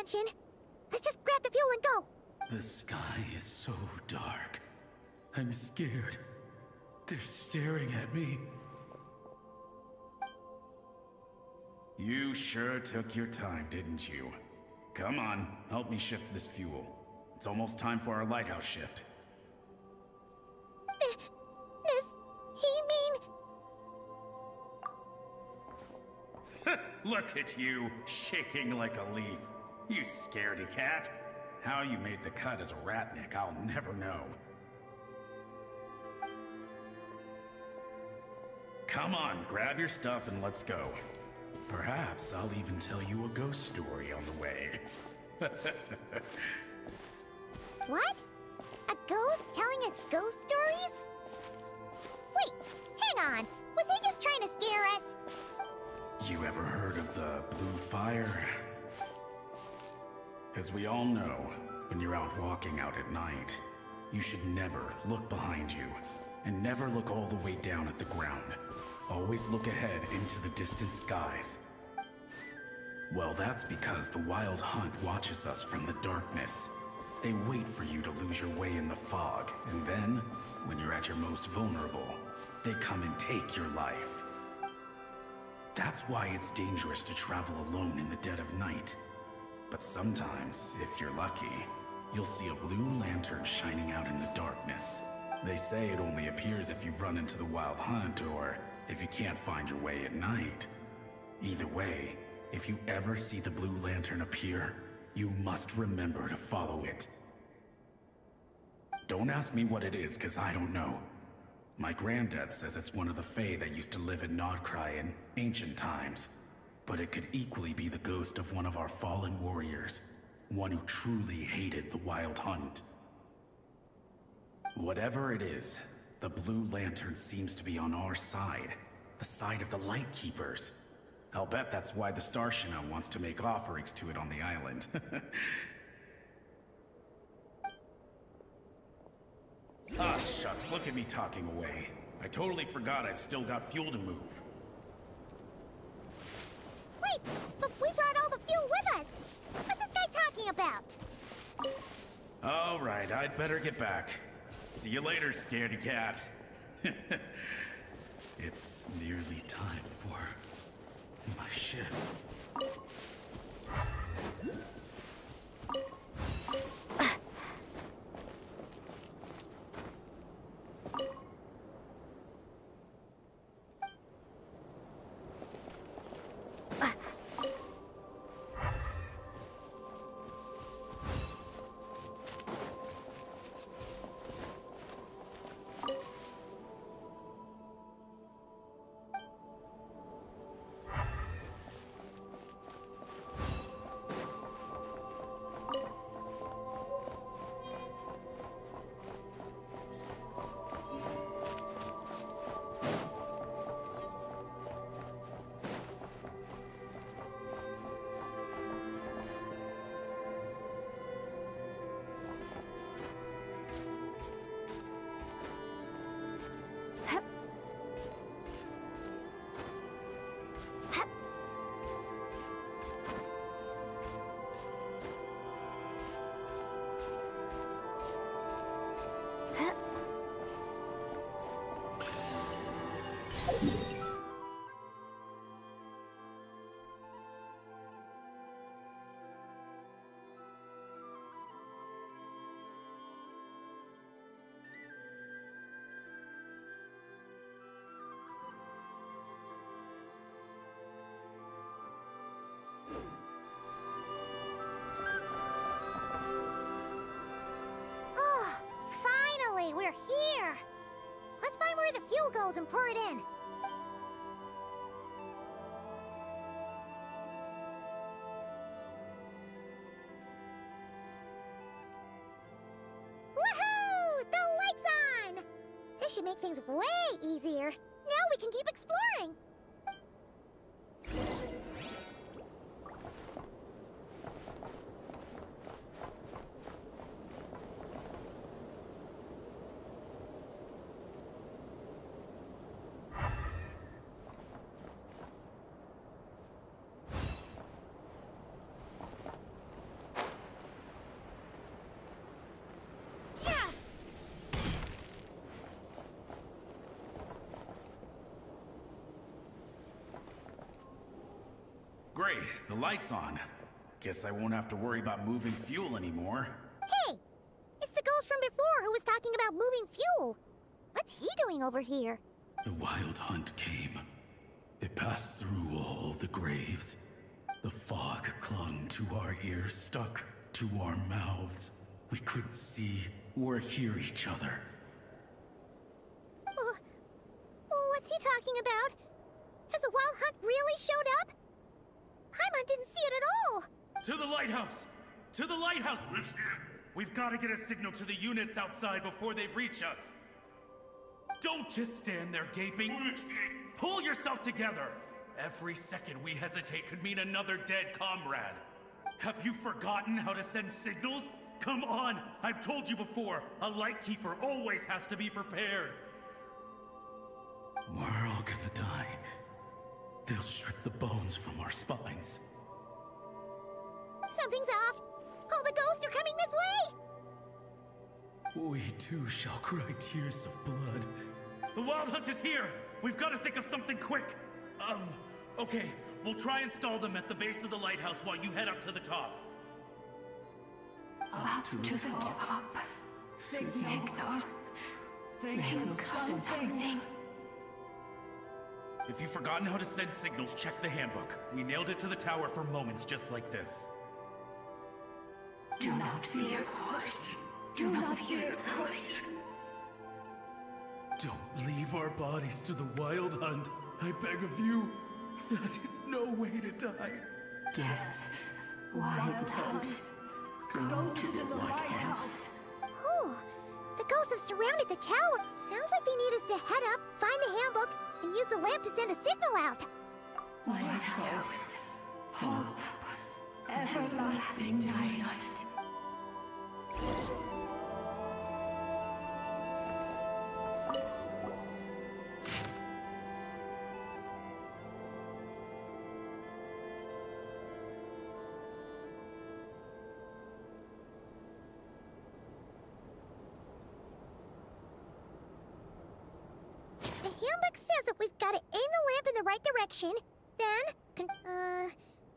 Genshin. Let's just grab the fuel and go. The sky is so dark. I'm scared. They're staring at me. You sure took your time, didn't you? Come on, help me shift this fuel. It's almost time for our lighthouse shift. Does he mean... Look at you, shaking like a leaf. You scaredy cat. How you made the cut as a ratnik, I'll never know. Come on, grab your stuff and let's go. Perhaps I'll even tell you a ghost story on the way. What? A ghost telling us ghost stories? Wait, hang on. Was he just trying to scare us? You ever heard of the blue fire? As we all know, when you're out walking out at night, you should never look behind you, and never look all the way down at the ground. Always look ahead into the distant skies. Well, that's because the Wild Hunt watches us from the darkness. They wait for you to lose your way in the fog, and then, when you're at your most vulnerable, they come and take your life. That's why it's dangerous to travel alone in the dead of night. But sometimes, if you're lucky, you'll see a blue lantern shining out in the darkness. They say it only appears if you've run into the Wild Hunt or if you can't find your way at night. Either way, if you ever see the blue lantern appear, you must remember to follow it. Don't ask me what it is, 'cause I don't know. My granddad says it's one of the Fae that used to live in Nodcry in ancient times. But it could equally be the ghost of one of our fallen warriors, one who truly hated the Wild Hunt. Whatever it is, the blue lantern seems to be on our side, the side of the Light Keepers. I'll bet that's why the Starshina wants to make offerings to it on the island. Ah, shucks, look at me talking away. I totally forgot I've still got fuel to move. Wait, but we brought all the fuel with us. What's this guy talking about? All right, I'd better get back. See you later, scaredy cat. It's nearly time for my shift. We're here! Let's find where the fuel goes and pour it in. Woohoo! The light's on! This should make things way easier. Now we can keep exploring. Great, the light's on. Guess I won't have to worry about moving fuel anymore. Hey! It's the ghost from before who was talking about moving fuel. What's he doing over here? The wild hunt came. It passed through all the graves. The fog clung to our ears, stuck to our mouths. We couldn't see or hear each other. What's he talking about? Has the wild hunt really showed up? Paimon didn't see it at all. To the lighthouse! To the lighthouse! We've got to get a signal to the units outside before they reach us. Don't just stand there gaping. Pull yourself together. Every second we hesitate could mean another dead comrade. Have you forgotten how to send signals? Come on! I've told you before, a lightkeeper always has to be prepared. We're all gonna die. They'll strip the bones from our spines. Something's off. All the ghosts are coming this way. We too shall cry tears of blood. The wild hunt is here! We've got to think of something quick. Okay, we'll try and stall them at the base of the lighthouse while you head up to the top. Up to the top. Signal. Think something. If you've forgotten how to send signals, check the handbook. We nailed it to the tower for moments just like this. Do not fear, host. Do not fear, host. Don't leave our bodies to the wild hunt. I beg of you. That is no way to die. Death. Wild hunt. Go to the lighthouse. Oh, the ghosts have surrounded the tower. Sounds like they need us to head up, find the handbook, and use the lamp to send a signal out. Lighthouse. Hope. Everlasting night. The handbook says that we've got to aim the lamp in the right direction. Then,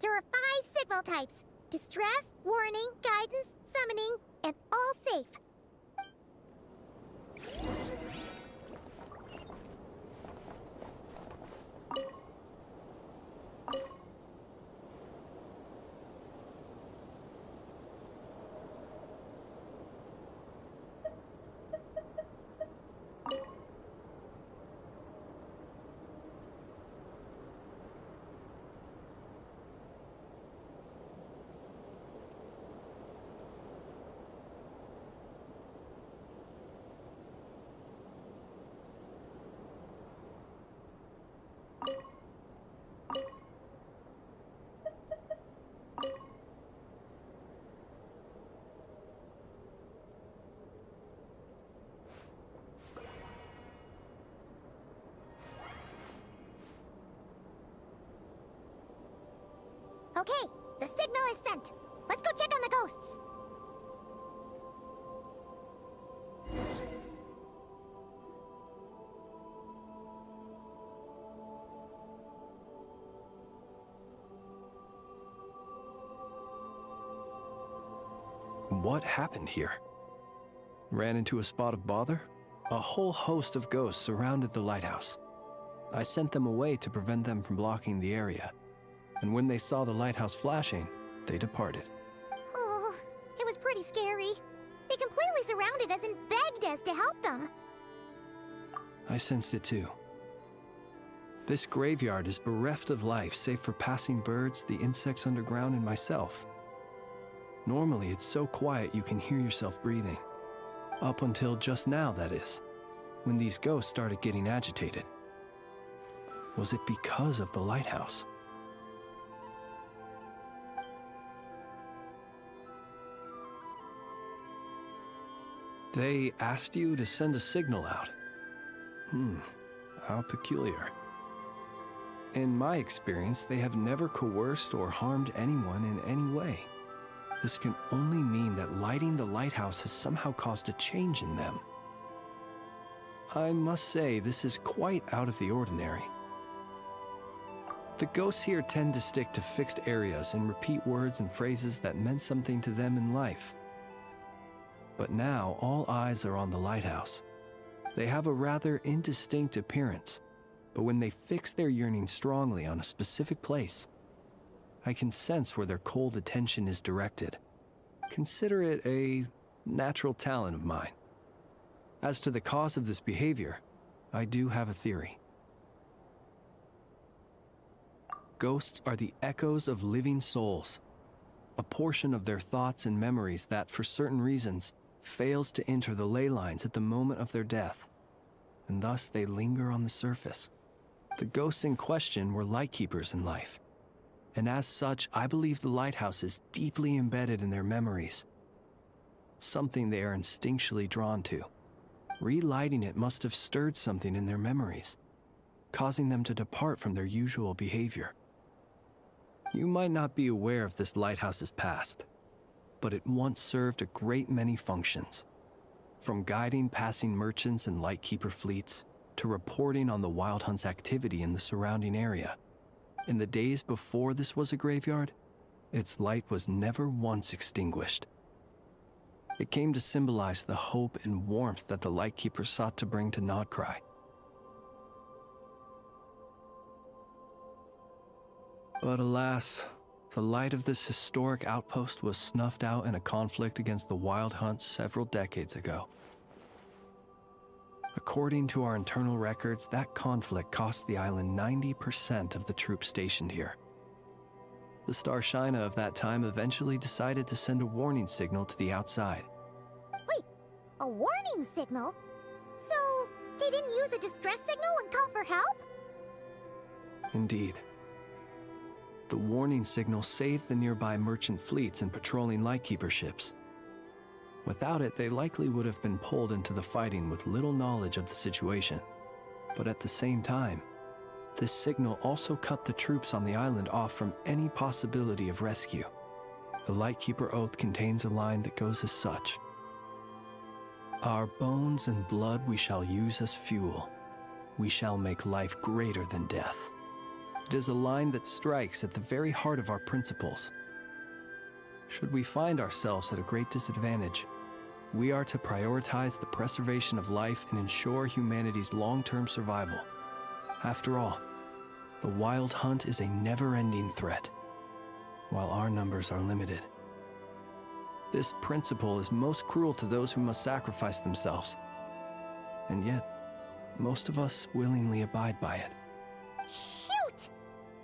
there are 5 signal types. Distress, warning, guidance, summoning, and all safe. Okay, the signal is sent. Let's go check on the ghosts. What happened here? Ran into a spot of bother? A whole host of ghosts surrounded the lighthouse. I sent them away to prevent them from blocking the area. And when they saw the lighthouse flashing, they departed. Oh, it was pretty scary. They completely surrounded us and begged us to help them. I sensed it too. This graveyard is bereft of life save for passing birds, the insects underground, and myself. Normally, it's so quiet you can hear yourself breathing. Up until just now, that is, when these ghosts started getting agitated. Was it because of the lighthouse? They asked you to send a signal out. How peculiar. In my experience, they have never coerced or harmed anyone in any way. This can only mean that lighting the lighthouse has somehow caused a change in them. I must say, this is quite out of the ordinary. The ghosts here tend to stick to fixed areas and repeat words and phrases that meant something to them in life. But now all eyes are on the lighthouse. They have a rather indistinct appearance, but when they fix their yearning strongly on a specific place, I can sense where their cold attention is directed. Consider it a natural talent of mine. As to the cause of this behavior, I do have a theory. Ghosts are the echoes of living souls, a portion of their thoughts and memories that, for certain reasons, fails to enter the ley lines at the moment of their death, and thus they linger on the surface. The ghosts in question were lightkeepers in life, and as such, I believe the lighthouse is deeply embedded in their memories, something they are instinctually drawn to. Relighting it must have stirred something in their memories, causing them to depart from their usual behavior. You might not be aware of this lighthouse's past, but it once served a great many functions. From guiding passing merchants and lightkeeper fleets, to reporting on the Wild Hunt's activity in the surrounding area. In the days before this was a graveyard, its light was never once extinguished. It came to symbolize the hope and warmth that the lightkeeper sought to bring to Nodcry. But alas, the light of this historic outpost was snuffed out in a conflict against the Wild Hunt several decades ago. According to our internal records, that conflict cost the island 90% of the troops stationed here. The Starshina of that time eventually decided to send a warning signal to the outside. Wait, a warning signal? So, they didn't use a distress signal and call for help? Indeed. The warning signal saved the nearby merchant fleets and patrolling lightkeeper ships. Without it, they likely would have been pulled into the fighting with little knowledge of the situation. But at the same time, this signal also cut the troops on the island off from any possibility of rescue. The Lightkeeper Oath contains a line that goes as such: "Our bones and blood we shall use as fuel. We shall make life greater than death." It is a line that strikes at the very heart of our principles. Should we find ourselves at a great disadvantage, we are to prioritize the preservation of life and ensure humanity's long-term survival. After all, the Wild Hunt is a never-ending threat, while our numbers are limited. This principle is most cruel to those who must sacrifice themselves, and yet, most of us willingly abide by it. Shoot!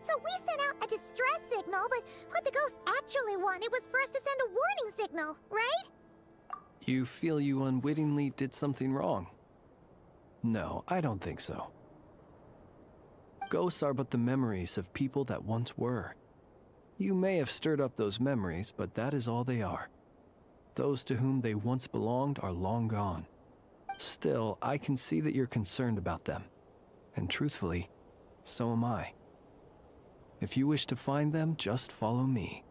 So we sent out a distress signal, but what the ghost actually wanted was for us to send a warning signal, right? You feel you unwittingly did something wrong? No, I don't think so. Ghosts are but the memories of people that once were. You may have stirred up those memories, but that is all they are. Those to whom they once belonged are long gone. Still, I can see that you're concerned about them. And truthfully, so am I. If you wish to find them, just follow me.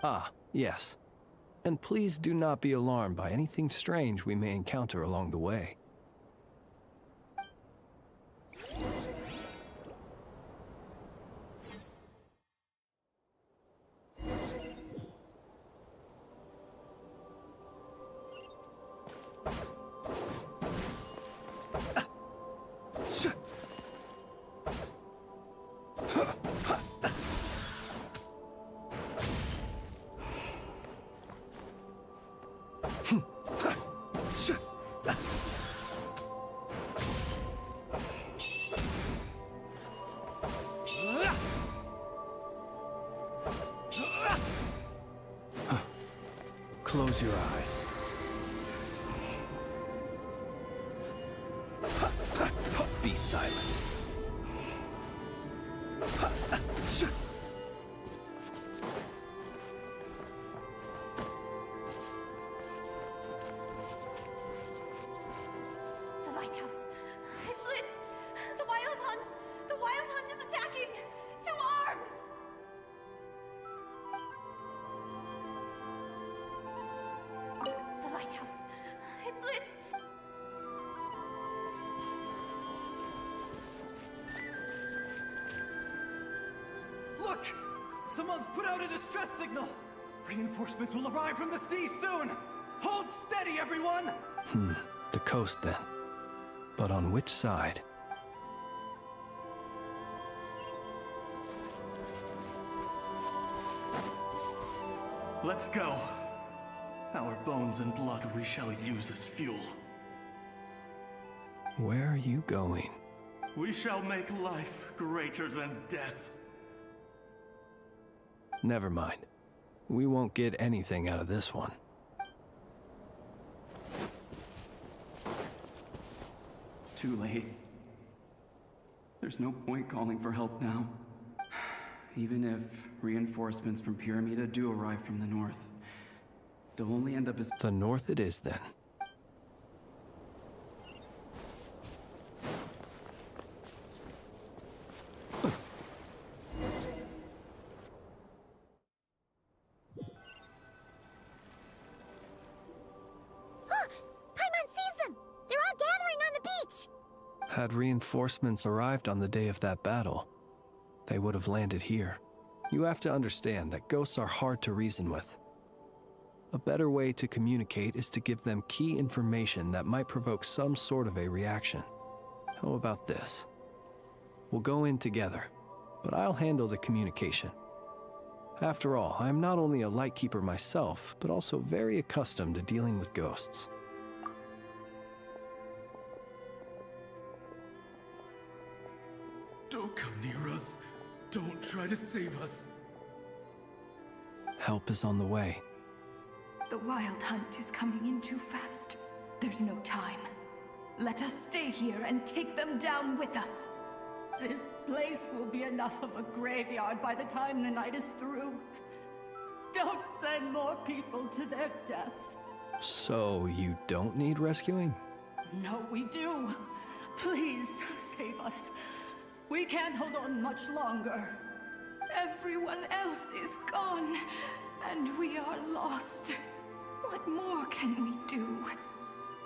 Ah, yes. And please do not be alarmed by anything strange we may encounter along the way. Close your eyes. Be silent. The lighthouse. It's lit. The Wild Hunt. The Wild Hunt is attacking. To arms! The lighthouse. It's lit. Look! Someone's put out a distress signal! Reinforcements will arrive from the sea soon! Hold steady, everyone! The coast then. But on which side? Let's go. Our bones and blood we shall use as fuel. Where are you going? We shall make life greater than death. Never mind. We won't get anything out of this one. It's too late. There's no point calling for help now. Even if reinforcements from Pyramida do arrive from the north, they'll only end up as— The north it is then. Paimon sees them! They're all gathering on the beach! Had reinforcements arrived on the day of that battle, they would have landed here. You have to understand that ghosts are hard to reason with. A better way to communicate is to give them key information that might provoke some sort of a reaction. How about this? We'll go in together, but I'll handle the communication. After all, I'm not only a lightkeeper myself, but also very accustomed to dealing with ghosts. Don't come near us. Don't try to save us. Help is on the way. The Wild Hunt is coming in too fast. There's no time. Let us stay here and take them down with us. This place will be enough of a graveyard by the time the night is through. Don't send more people to their deaths. So you don't need rescuing? No, we do. Please save us. We can't hold on much longer. Everyone else is gone, and we are lost. What more can we do?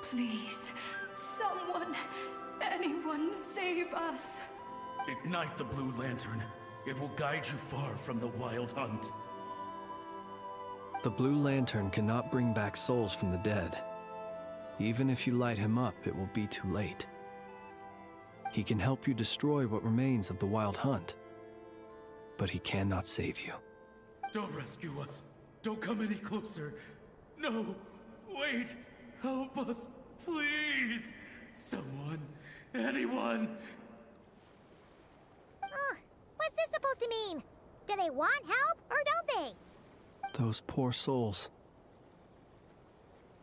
Please, someone, anyone save us. Ignite the blue lantern. It will guide you far from the Wild Hunt. The blue lantern cannot bring back souls from the dead. Even if you light him up, it will be too late. He can help you destroy what remains of the Wild Hunt, but he cannot save you. Don't rescue us. Don't come any closer. No, wait. Help us, please. Someone, anyone. What's this supposed to mean? Do they want help, or don't they? Those poor souls.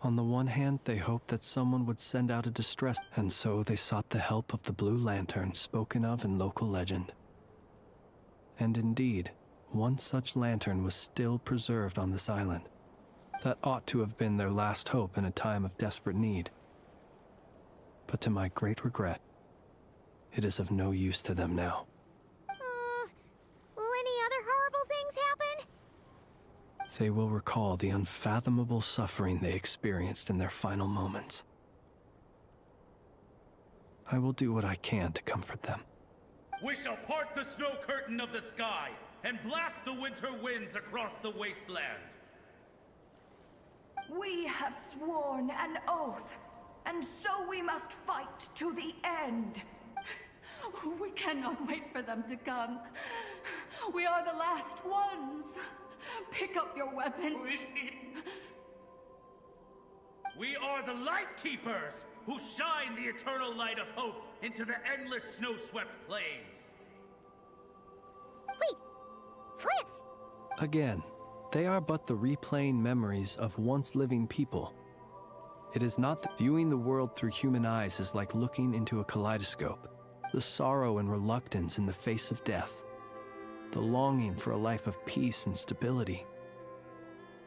On the one hand, they hoped that someone would send out a distress, and so they sought the help of the Blue Lantern spoken of in local legend. And indeed, one such lantern was still preserved on this island. That ought to have been their last hope in a time of desperate need. But to my great regret, it is of no use to them now. Will any other horrible things happen? They will recall the unfathomable suffering they experienced in their final moments. I will do what I can to comfort them. We shall part the snow curtain of the sky and blast the winter winds across the wasteland. We have sworn an oath, and so we must fight to the end. We cannot wait for them to come. We are the last ones. Pick up your weapons. We are the Light Keepers, who shine the eternal light of hope into the endless snow-swept plains. Wait! Flits! Again, they are but the replaying memories of once living people. It is not that viewing the world through human eyes is like looking into a kaleidoscope. The sorrow and reluctance in the face of death. The longing for a life of peace and stability.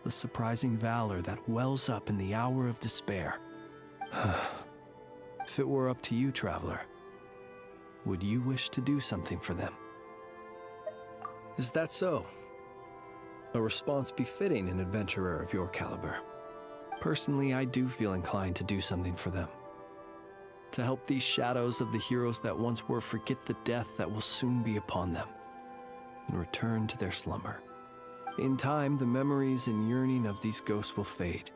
The surprising valor that wells up in the hour of despair. If it were up to you, traveler, would you wish to do something for them? Is that so? A response befitting an adventurer of your caliber. Personally, I do feel inclined to do something for them. To help these shadows of the heroes that once were forget the death that will soon be upon them. and return to their slumber. In time, the memories and yearning of these ghosts will fade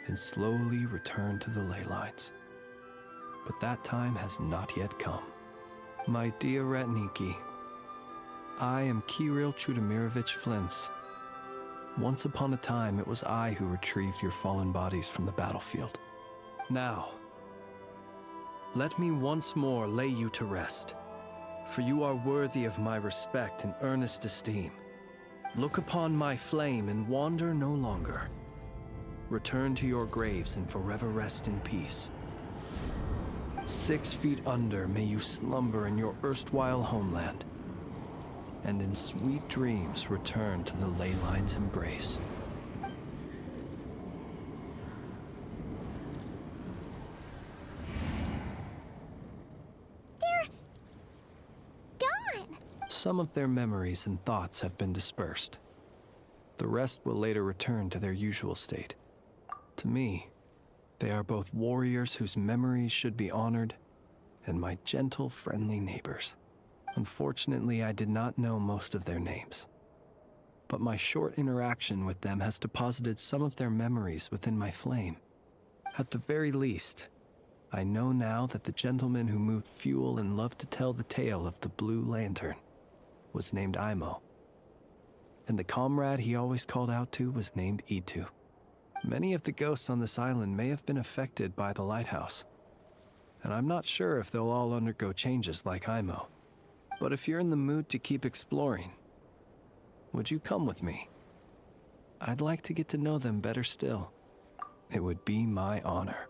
and slowly return to the ley lines. But that time has not yet come. My dear Ratniki, I am Kirill Chudamirovich Flintz. Once upon a time, it was I who retrieved your fallen bodies from the battlefield. Now, let me once more lay you to rest, for you are worthy of my respect and earnest esteem. Look upon my flame and wander no longer. Return to your graves and forever rest in peace. 6 feet under may you slumber in your erstwhile homeland, and in sweet dreams return to the ley line's embrace. Some of their memories and thoughts have been dispersed. The rest will later return to their usual state. To me, they are both warriors whose memories should be honored, and my gentle, friendly neighbors. Unfortunately, I did not know most of their names. But my short interaction with them has deposited some of their memories within my flame. At the very least, I know now that the gentleman who moved fuel and loved to tell the tale of the Blue Lantern was named Imo, and the comrade he always called out to was named Itu. Many of the ghosts on this island may have been affected by the lighthouse, and I'm not sure if they'll all undergo changes like Imo. But if you're in the mood to keep exploring, would you come with me? I'd like to get to know them better still. It would be my honor.